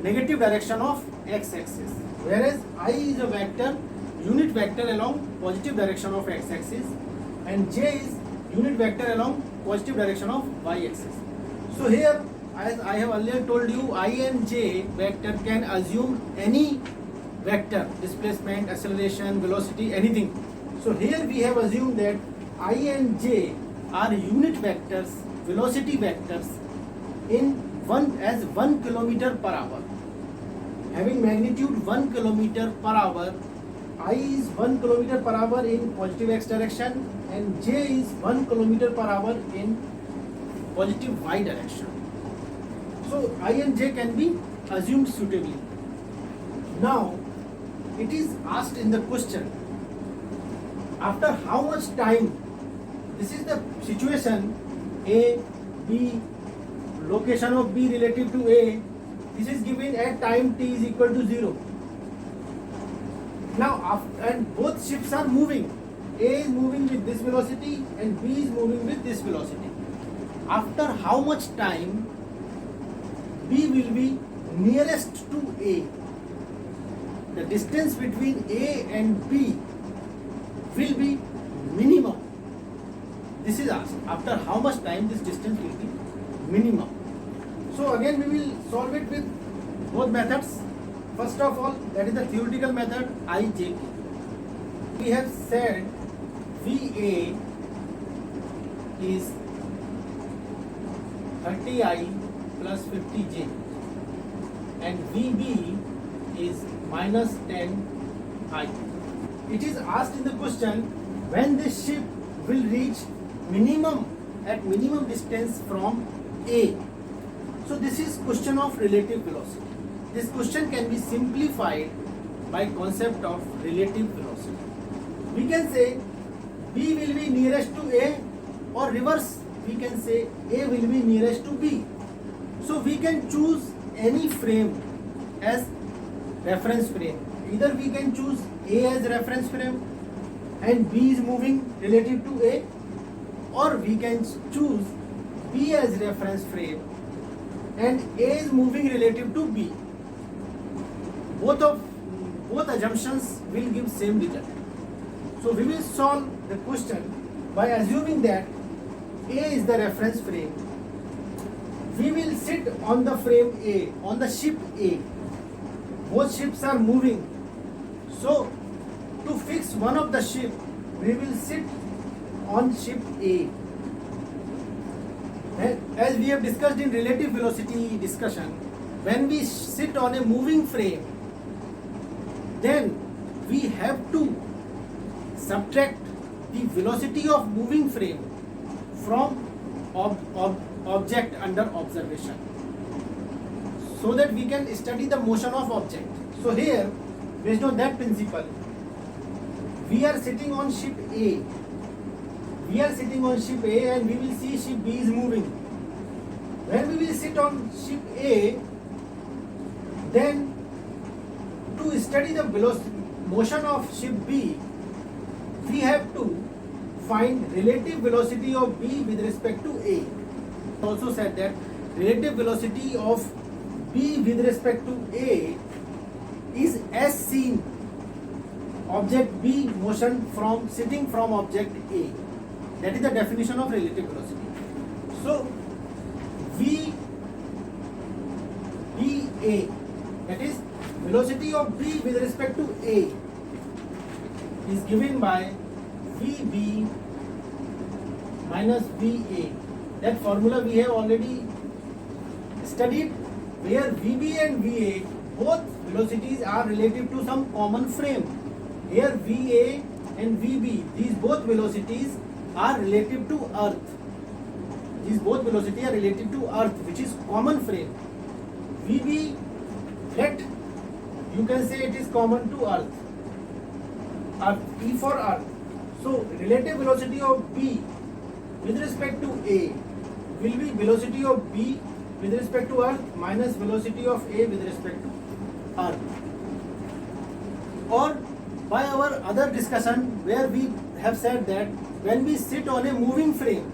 negative direction of x-axis, whereas I is a vector, unit vector along positive direction of x-axis, and j is unit vector along positive direction of y-axis. So here, as I have earlier told you, I and j vector can assume any vector, displacement, acceleration, velocity, anything. So here we have assumed that I and j are unit vectors, velocity vectors in 1 km per hour. Having magnitude 1 km per hour, I is 1 km per hour in positive x direction and j is 1 km per hour in positive y direction. So I and j can be assumed suitably. Now it is asked in the question, after how much time, this is the situation A, B, location of B relative to A, This is given at time t is equal to 0. Now, and both ships are moving. A is moving with this velocity and B is moving with this velocity. After how much time B will be nearest to A? The distance between A and B will be minimum. This is asked. After how much time this distance will be minimum. So again we will solve it with both methods. First of all, that is the theoretical method IITJEE. We have said VA is 30I plus 50J and VB is minus 10I. It is asked in the question when this ship will reach minimum distance from A. So this is question of relative velocity. This question can be simplified by concept of relative velocity. We can say B will be nearest to A, or reverse, we can say A will be nearest to B. So we can choose any frame as reference frame. Either we can choose A as reference frame and B is moving relative to A, or we can choose B as reference frame and A is moving relative to B. Both assumptions will give same result. So we will solve the question by assuming that A is the reference frame. We will sit on the frame A, on the ship A. Both ships are moving. So to fix one of the ship, we will sit on ship A. And as we have discussed in relative velocity discussion, when we sit on a moving frame, then we have to subtract the velocity of moving frame from object under observation, so that we can study the motion of object. So here, based on that principle, we are sitting on ship A. We are sitting on ship A and we will see ship B is moving. When we will sit on ship A, then to study the motion of ship B, we have to find relative velocity of B with respect to A. Also said that relative velocity of B with respect to A is as seen object B motion from sitting from object A. That is the definition of relative velocity. So VBA, that is velocity of B with respect to A, is given by VB minus VA. That formula we have already studied, where VB and VA, both velocities are relative to some common frame. Here VA and VB, these both velocities are relative to Earth. These both velocities are relative to Earth, which is common frame. VB, you can say it is common to Earth. E for Earth. So relative velocity of B with respect to A will be velocity of B with respect to Earth minus velocity of A with respect to Earth. Or by our other discussion, where we have said that when we sit on a moving frame,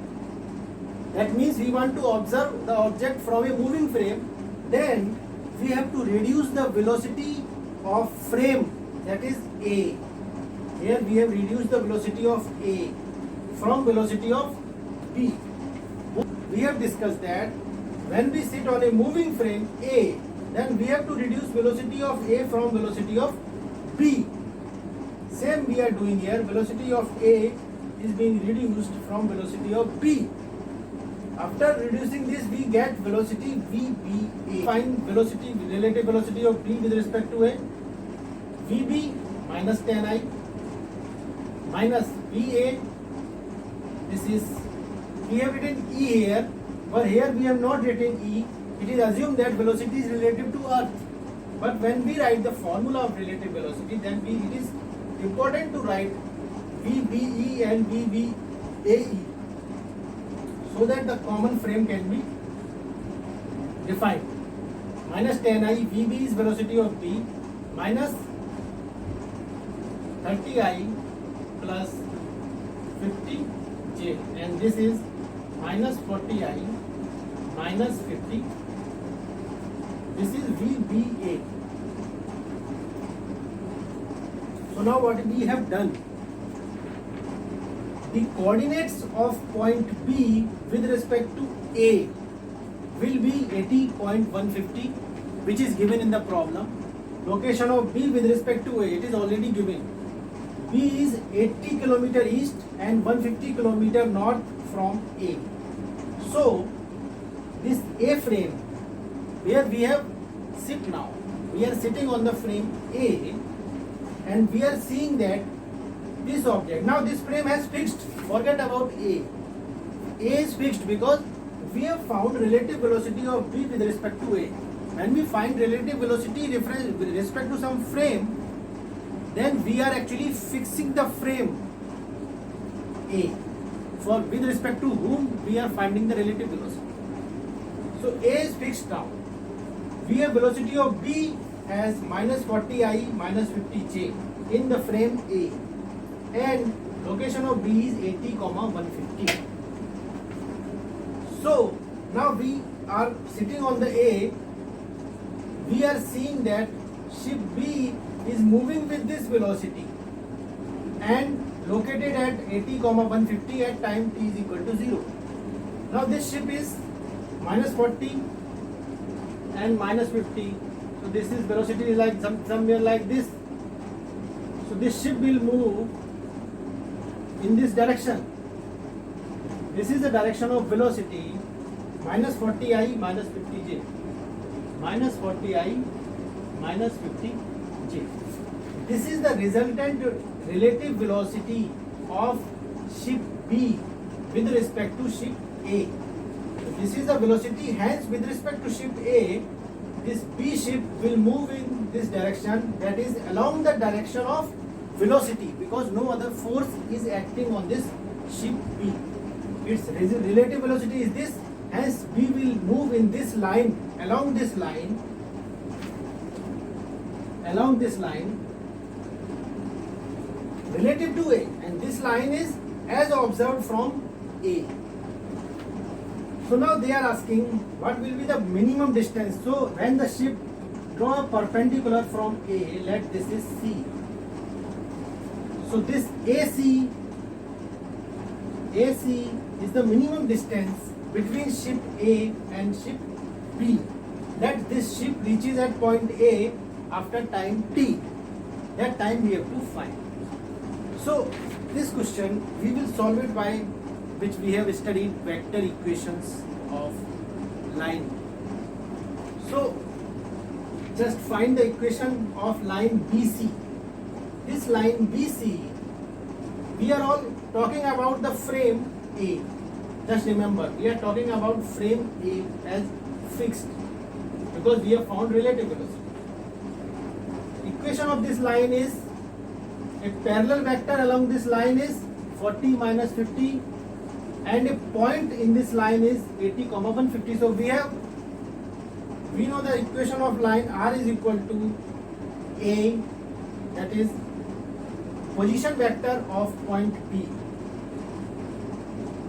that means we want to observe the object from a moving frame, then we have to reduce the velocity of frame, that is A. Here we have reduced the velocity of A from velocity of B. We have discussed that when we sit on a moving frame A, then we have to reduce velocity of A from velocity of B. Same we are doing here. Velocity of A is being reduced from velocity of B. After reducing this, we get velocity VBA. Find velocity, relative velocity of B with respect to A. VB minus 10I minus VA. This is, we have written E here, but here we have not written E. It is assumed that velocity is relative to Earth. But when we write the formula of relative velocity, then it is important to write VBE and VBAE, so that the common frame can be defined. minus 10i, Vb is velocity of B, minus 30i plus 50j, and this is minus 40i minus 50. This is VBA. So now what we have done, the coordinates of point B with respect to A will be 80.150, which is given in the problem. Location of B with respect to A, it is already given. B is 80 km east and 150 km north from A. So this A frame, where we have sit now, we are sitting on the frame A, and we are seeing that this object, now this frame has fixed, forget about A. A is fixed because we have found relative velocity of B with respect to A. When we find relative velocity with respect to some frame, then we are actually fixing the frame A, for with respect to whom we are finding the relative velocity. So A is fixed now. We have velocity of B as minus 40i minus 50j in the frame A, and location of B is 80, 150. So now we are sitting on the A, we are seeing that ship B is moving with this velocity and located at 80, 150 at time t is equal to 0. Now this ship is minus 40 and minus 50. So this is velocity is like somewhere like this. So this ship will move in this direction. This is the direction of velocity, minus 40i minus 50j, minus 40i minus 50j. This is the resultant relative velocity of ship B with respect to ship A. So this is the velocity, hence with respect to ship A, this B ship will move in this direction, that is along the direction of velocity, because no other force is acting on this ship B. Its relative velocity is this, hence B will move in this line, along this line, relative to A, and this line is as observed from A. So now they are asking what will be the minimum distance. So when the ship draw a perpendicular from A, let this is C. So this AC is the minimum distance between ship A and ship B. That this ship reaches at point A after time t. That time we have to find. So this question we will solve it by which we have studied vector equations of line. So just find the equation of line BC. This line BC, we are all talking about the frame A. Just remember, we are talking about frame A as fixed because we have found relative velocity. Equation of this line is a parallel vector along this line is 40 minus 50, and a point in this line is 80, 150. So we know the equation of line R is equal to A, that is position vector of point P,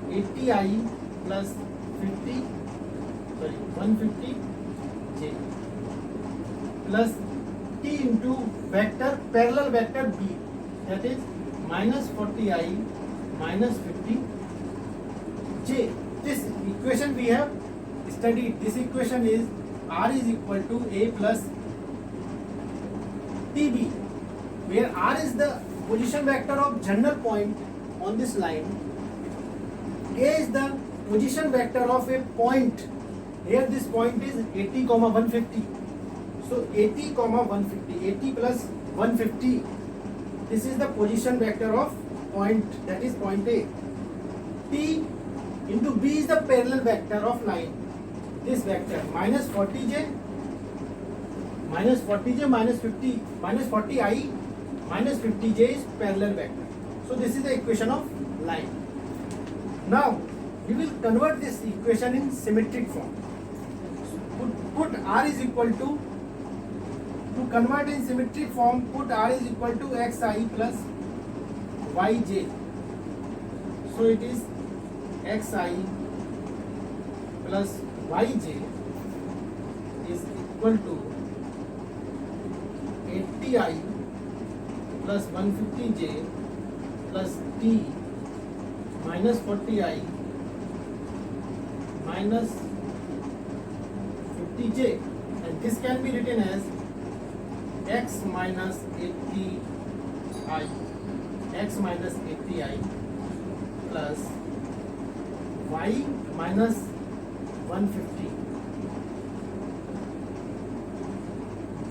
80i plus 150j plus t into vector parallel vector B, that is minus 40i minus 50j. This equation we have studied. This equation is R is equal to A plus TB, where R is the position vector of general point on this line. A is the position vector of a point. Here this point is 80, 150. So 80, 150, 80 plus 150. This is the position vector of point, that is point A. T into B is the parallel vector of line. This vector minus 40j minus 50, minus 40i minus 50j is parallel vector. So this is the equation of line. Now we will convert this equation in symmetric form. put R is equal to convert in symmetric form, put R is equal to xi plus yj. So it is xi plus yj is equal to 80i plus 150j plus t minus 40i minus 50j, and this can be written as x minus 80i plus y minus 150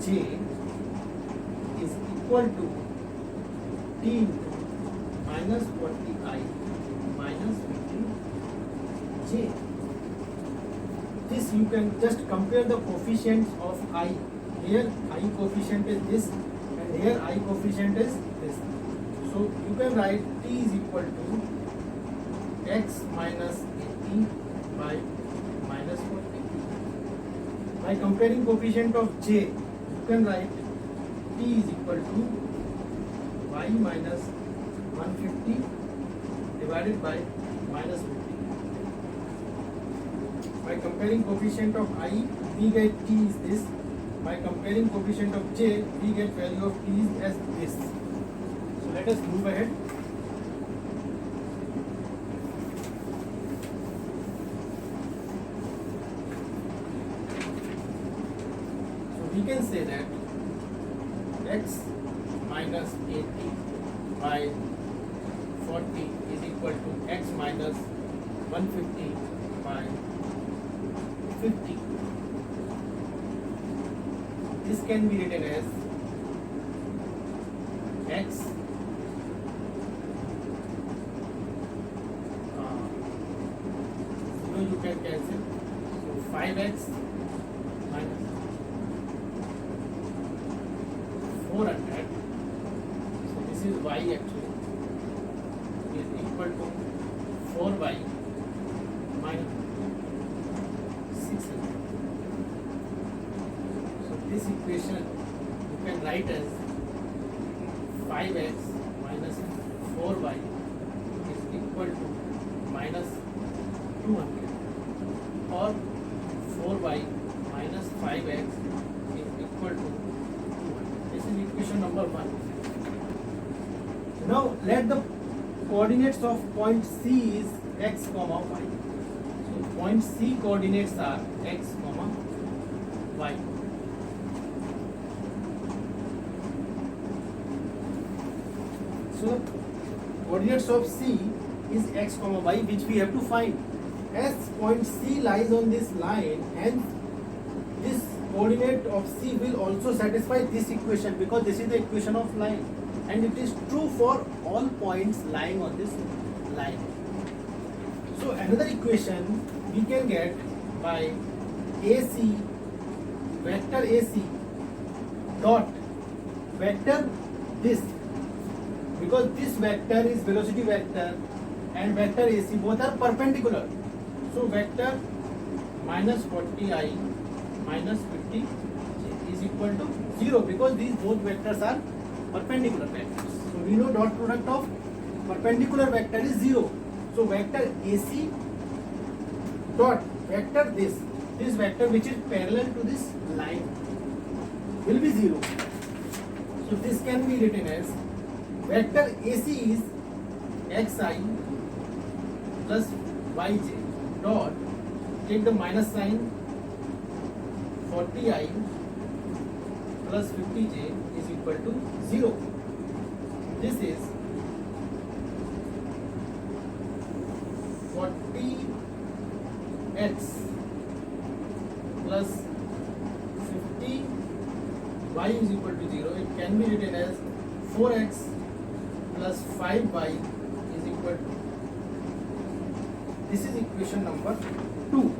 j is equal to t into minus 40i minus 50 j. This you can just compare the coefficients of I. Here I coefficient is this and here I coefficient is this. So you can write t is equal to x minus 80 by minus 40. By comparing coefficient of j, you can write t is equal to y minus 150 divided by minus 50. By comparing coefficient of I, we get t is this. By comparing coefficient of j, we get value of t as this. So let us move ahead. So we can say that x minus 80 by 40 is equal to x minus 150 by 50. This can be written as x you can cancel, so 5x minus 400, so this is y actually, is equal to 4y minus 600. So this equation you can write as 5x minus 4y is equal to minus 200, or 4y minus 5x is equal to 200. This is equation number 1. Now let the coordinates of point C is x comma y. So point C coordinates are x comma y. So coordinates of C is x comma y, which we have to find. As point C lies on this line, and this coordinate of C will also satisfy this equation, because this is the equation of line, and it is true for all points lying on this line. So another equation we can get by AC, vector AC dot vector this, because this vector is velocity vector and vector AC both are perpendicular. So vector minus 40i minus 50 is equal to 0, because these both vectors are perpendicular vectors. So we know dot product of perpendicular vector is 0. So vector AC dot vector this vector which is parallel to this line will be 0. So this can be written as vector AC is xi plus yj dot, take the minus sign, 40i plus 50j is equal to 0. This is 40x plus 50y is equal to 0. It can be written as 4x plus 5y is equal to. This is equation number 2.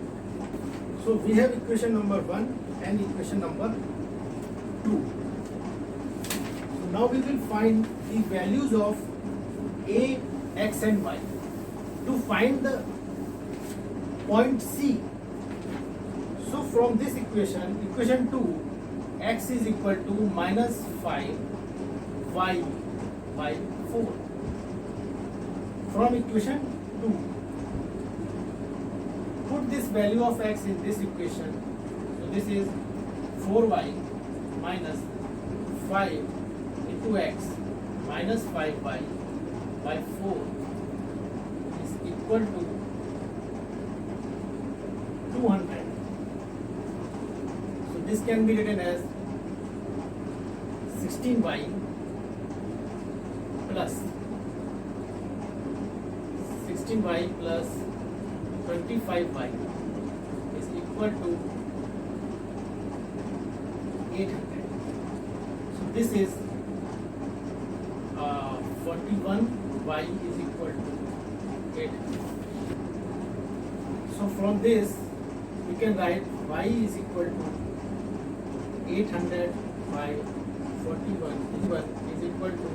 So we have equation number 1 and equation number 2. So now we will find the values of a, x and y. To find the point C, So from this equation 2, x is equal to minus 5 y by 4. From equation 2, put this value of x in this equation. So this is 4y minus 5 into x minus 5y by 4 is equal to 200. So this can be written as 16y plus 25y is equal to 800. So this is 41y is equal to 800. So from this we can write y is equal to 800 by 41 is equal to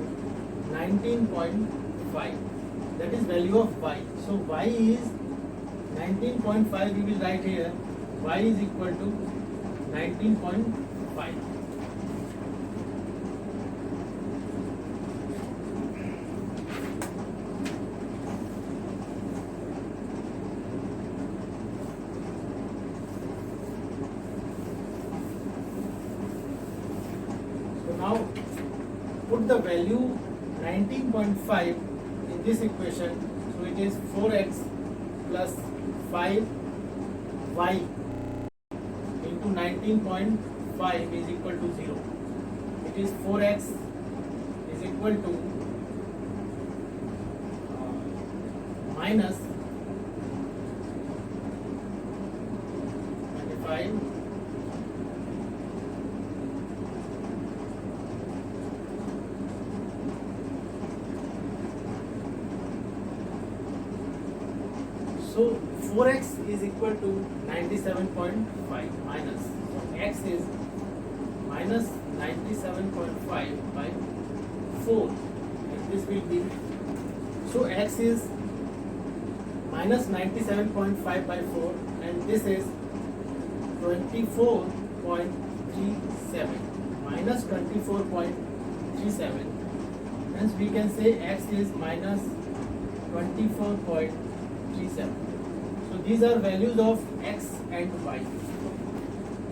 19.5. That is value of y. So y is 19.5. We will write here y is equal to 19.5. So now put the value 19.5 in this equation. So it is 4x plus 5y into 19.5 is equal to 0. It is 4x is equal to minus 25 So 4x is equal to 97.5 minus, so x is minus 97.5 by 4, and this will be, so x is minus 97.5 by 4, and this is 24.37 minus 24.37, hence we can say x is minus 24.37. So these are values of x and y.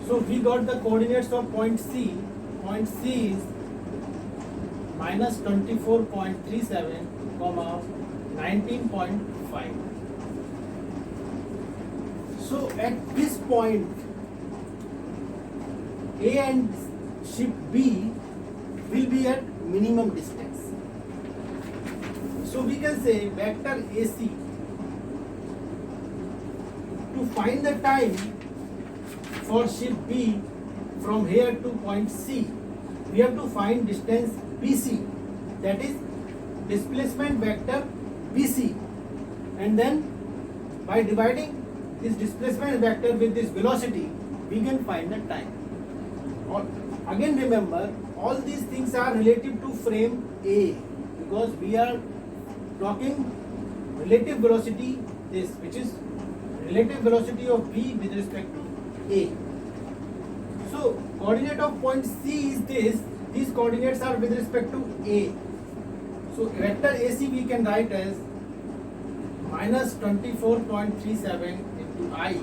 So we got the coordinates of point C. Point C is minus 24.37 comma 19.5. So at this point A and ship B will be at minimum distance. So we can say vector AC. To find the time for ship B from here to point C, we have to find distance BC, that is displacement vector BC, and then by dividing this displacement vector with this velocity, we can find the time. Or again remember, all these things are relative to frame A, because we are talking relative velocity, this which is relative velocity of B with respect to A. So coordinate of point C is this. These coordinates are with respect to A. So vector AC we can write as minus 24.37 into I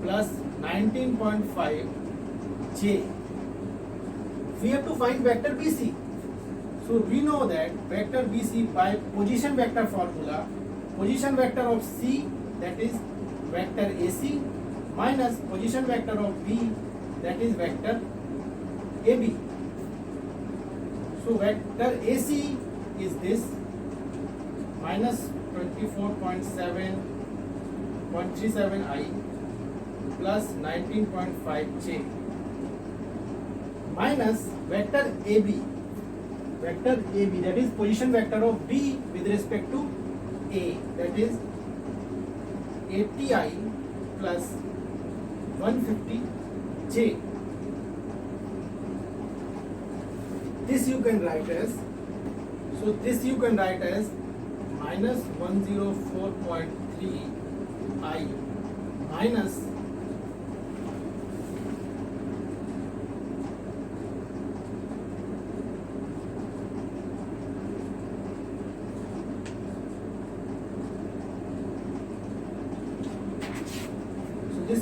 plus 19.5 J. We have to find vector BC. So we know that vector BC by position vector formula, position vector of C, that is vector AC, minus position vector of B, that is vector AB. So vector AC is this minus 24.37 I plus 19.5 J minus vector AB. Vector AB, that is position vector of B with respect to A, that is 80I plus 150J. This you can write as, so this you can write as minus 104.3 I minus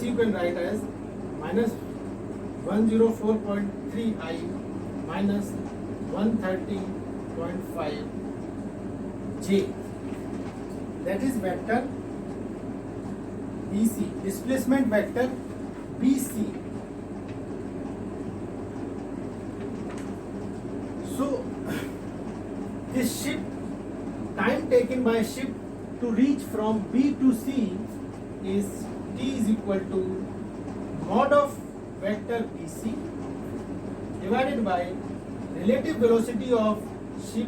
you can write as minus 104.3 I minus 130.5 J. That is vector BC, displacement vector BC. So this ship, time taken by ship to reach from B to C is T is equal to mod of vector BC divided by relative velocity of ship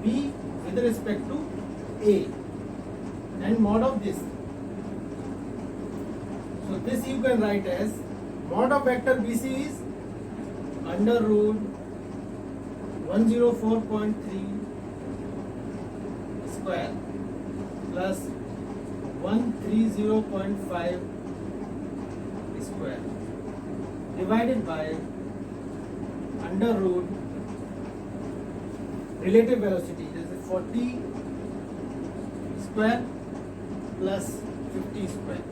B with respect to A and mod of this. So this you can write as mod of vector BC is under root 104.3 square plus 130.5 square divided by under root relative velocity, that is 40 square plus 50 square.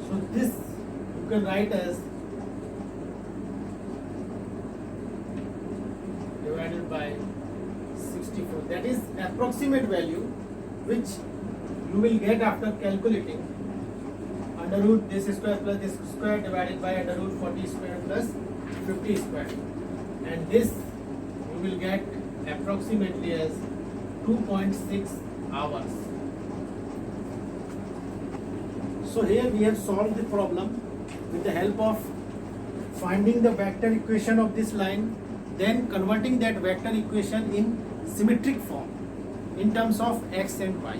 So this you can write as divided by 64. That is approximate value which you will get after calculating under root this square plus this square divided by under root 40 square plus 50 square, and this you will get approximately as 2.6 hours. So here we have solved the problem with the help of finding the vector equation of this line, then converting that vector equation in symmetric form in terms of x and y,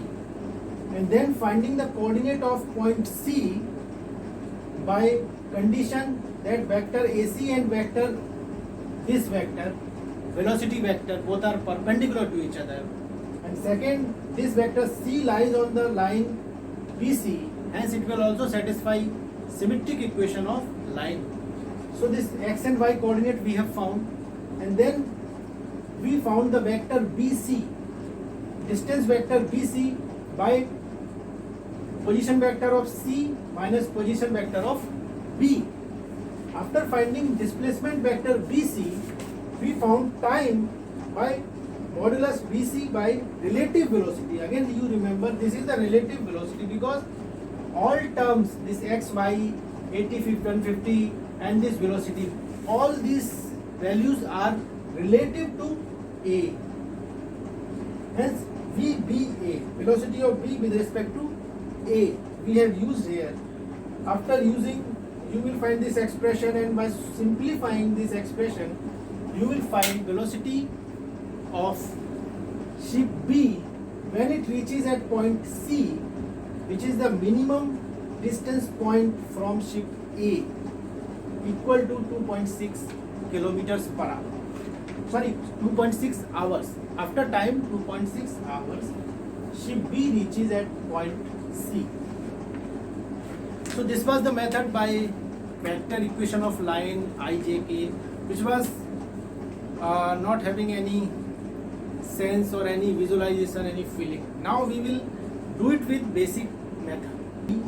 and then finding the coordinate of point C by condition that vector AC and vector this vector velocity vector both are perpendicular to each other, and second, this vector C lies on the line BC, hence it will also satisfy symmetric equation of line. So this x and y coordinate we have found, and then we found the vector BC, distance vector BC by position vector of C minus position vector of B. After finding displacement vector BC, we found time by modulus BC by relative velocity. Again you remember this is the relative velocity because all terms, this x, y, 80, 50, 150 and this velocity, all these values are relative to A. Hence VBA, velocity of B with respect to A, we have used here. After using, you will find this expression, and by simplifying this expression, you will find velocity of ship B when it reaches at point C, which is the minimum distance point from ship A, equal to 2.6 kilometers per hour. Sorry, 2.6 hours. After time 2.6 hours, ship B reaches at point C. So this was the method by vector equation of line IJK, which was not having any sense or any visualization, any feeling. Now we will do it with basic method.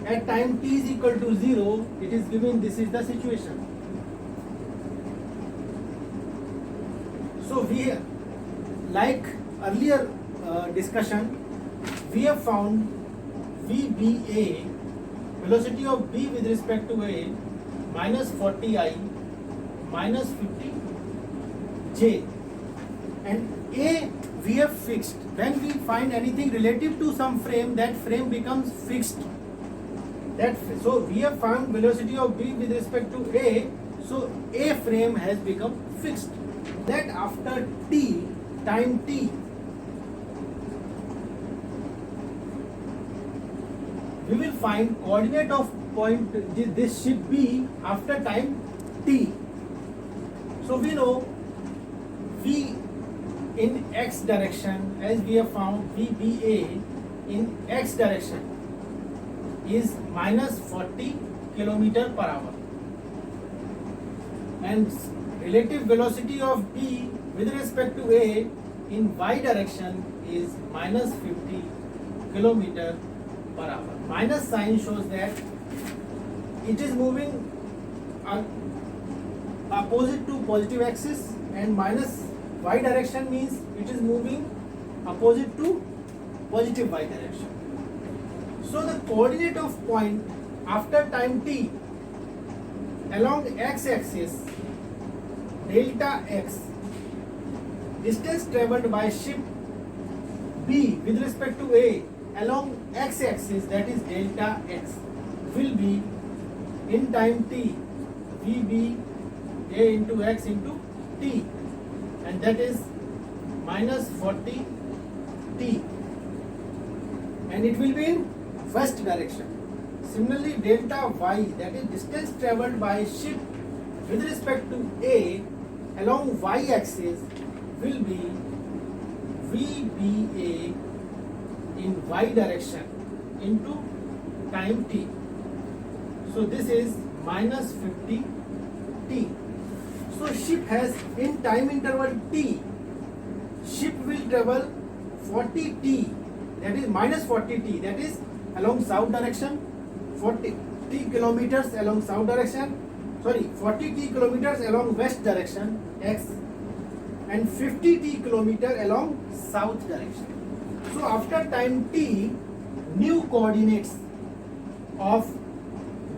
At time t is equal to 0, it is given this is the situation. So we, like earlier discussion, we have found VBA, velocity of B with respect to A, minus 40I minus 50J, and A we have fixed. When we find anything relative to some frame, that frame becomes fixed. So we have found velocity of B with respect to A, so A frame has become fixed. That after t, time t, we will find coordinate of point this ship B after time t. So we know V in x direction, as we have found VBA in x direction is minus 40 kilometer per hour. and relative velocity of B with respect to A in y direction is minus 50 kilometer per hour. Minus sign shows that it is moving opposite to positive axis, and minus y direction means it is moving opposite to positive y direction. So the coordinate of point after time t along x-axis delta x, distance travelled by ship B with respect to A along x-axis, that is delta x, will be in time t VB A into x into t, and that is minus 40 t, and it will be in west direction. Similarly, delta y, that is distance travelled by ship with respect to A along y axis, will be VBA in y direction into time t. So this is minus 50 t. So ship has in time interval t, ship will travel 40 t, that is minus 40 t, that is along south direction, 40 t kilometers along south direction, 40 t kilometers along west direction x, and 50 t kilometer along south direction. So after time t, new coordinates of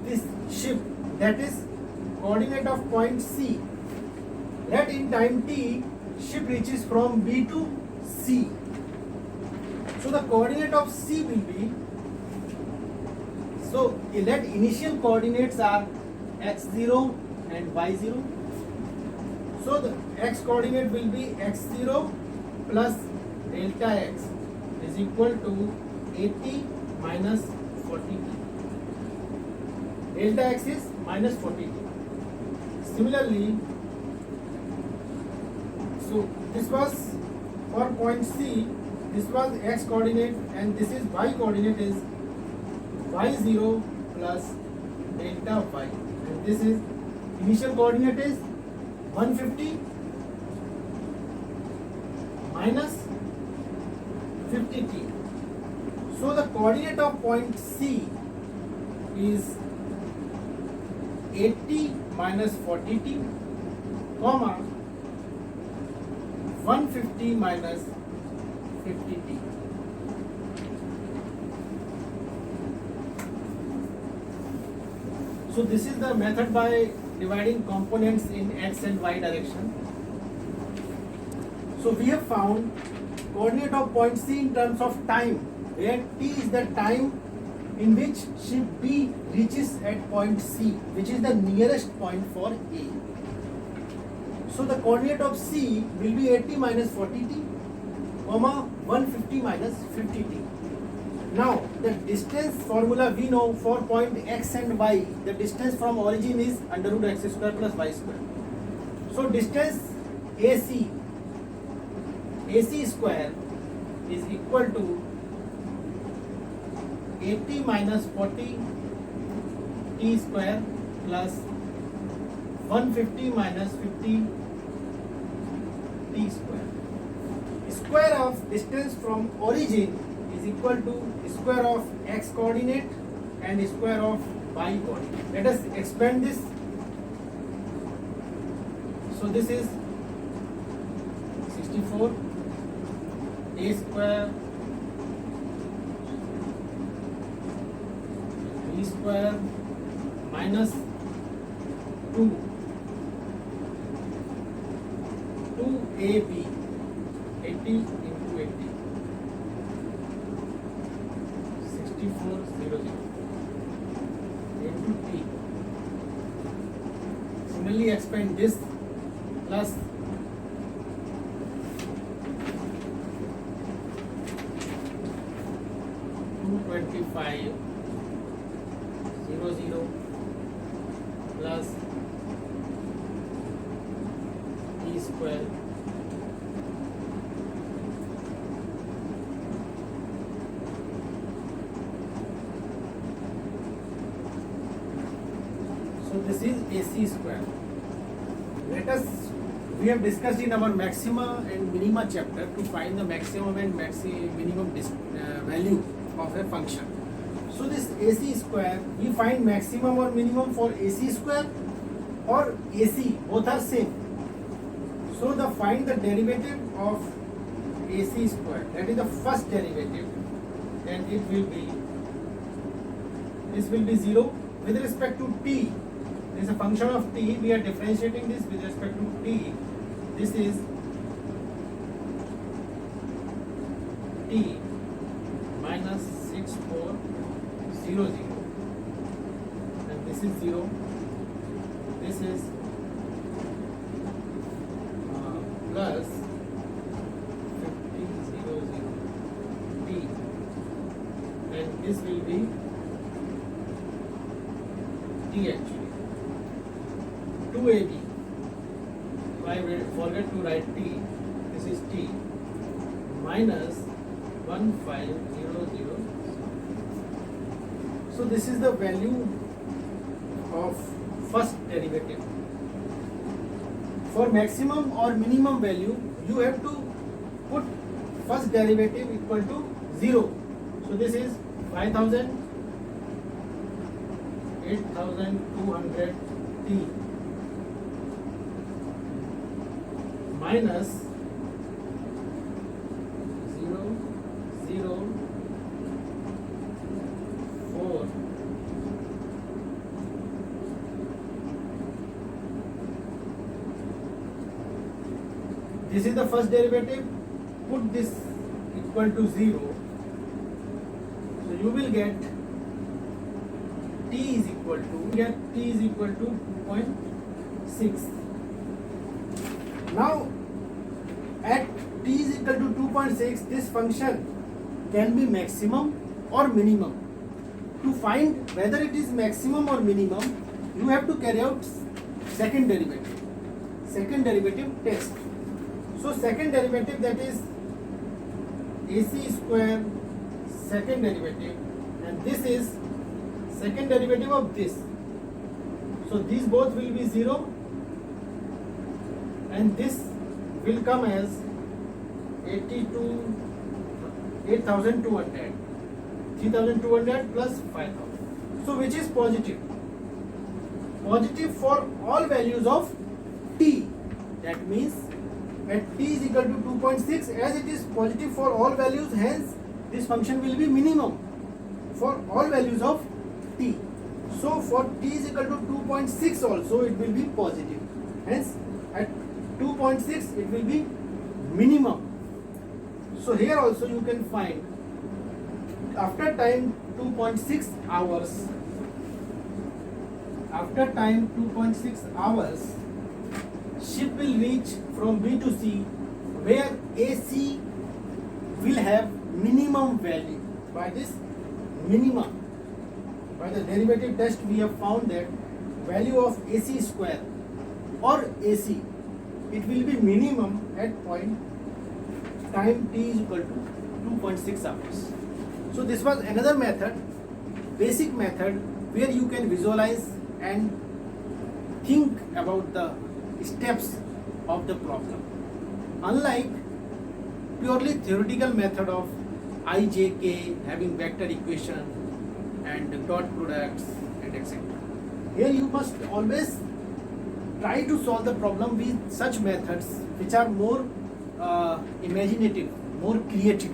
this ship, that is coordinate of point C, that in time t ship reaches from B to C. So the coordinate of C will be, so let initial coordinates are x0 and y0. So the x coordinate will be x0 plus delta x is equal to 80 minus 40t. Delta x is minus 40t. Similarly, so this was for point C, this was x coordinate, and this is y coordinate is y0 plus delta y, and this is initial coordinate is 150 minus 50t. So the coordinate of point C is 80 minus 40t, comma 150 minus 50t. So this is the method by dividing components in x and y direction. So we have found coordinate of point C in terms of time, where t is the time in which ship B reaches at point C, which is the nearest point for A. So the coordinate of C will be 80 minus 40t, comma 150 minus 50t. Now the distance formula we know for point x and y, the distance from origin is under root x square plus y square. So distance AC square is equal to 80 minus 40 t square plus 150 minus 50 t square. Square of distance from origin is equal to square of x coordinate and square of y coordinate. Let us expand this. So this is 64 a square b square minus 2 2ab 80 into 80 6400 into t. Similarly expand this plus 225 00 plus e square so this is AC square. let us, we have discussed in our maxima and minima chapter to find the maximum and minimum value of a function. So this AC square, we find maximum or minimum for AC square or AC, both are same. So the find the derivative of AC square, that is the first derivative, and it will be, this will be 0 with respect to t. This is a function of t, we are differentiating this with respect to t. This is t minus 6400, and this is 0. This is plus 1500 t, and this will be t actually. 2ab, I will forget to write t, this is t, minus 1500. So this is the value of first derivative. For maximum or minimum value, you have to put first derivative equal to 0. So this is 5000, 8200 t minus 004. This is the first derivative, put this equal to 0. So you will get t is equal to 2.6. Now at t is equal to 2.6, this function can be maximum or minimum. To find whether it is maximum or minimum, you have to carry out second derivative test. So second derivative, that is AC square second derivative, and this is second derivative of this. So these both will be 0, and this will come as 8200, 3200 plus 5000. So which is positive? Positive for all values of t. That means at t is equal to 2.6, as it is positive for all values, hence this function will be minimum for all values of t. So for t is equal to 2.6 also it will be positive, hence at 2.6 it will be minimum. So here also you can find after time 2.6 hours, ship will reach from B to C, where AC will have minimum value. By this minimum, by the derivative test, we have found that value of AC square or AC, it will be minimum at point time t is equal to 2.6 hours. So this was another method, basic method, where you can visualize and think about the steps of the problem. Unlike purely theoretical method of IJK, having vector equation and dot products and etc. Here you must always try to solve the problem with such methods which are more imaginative, more creative.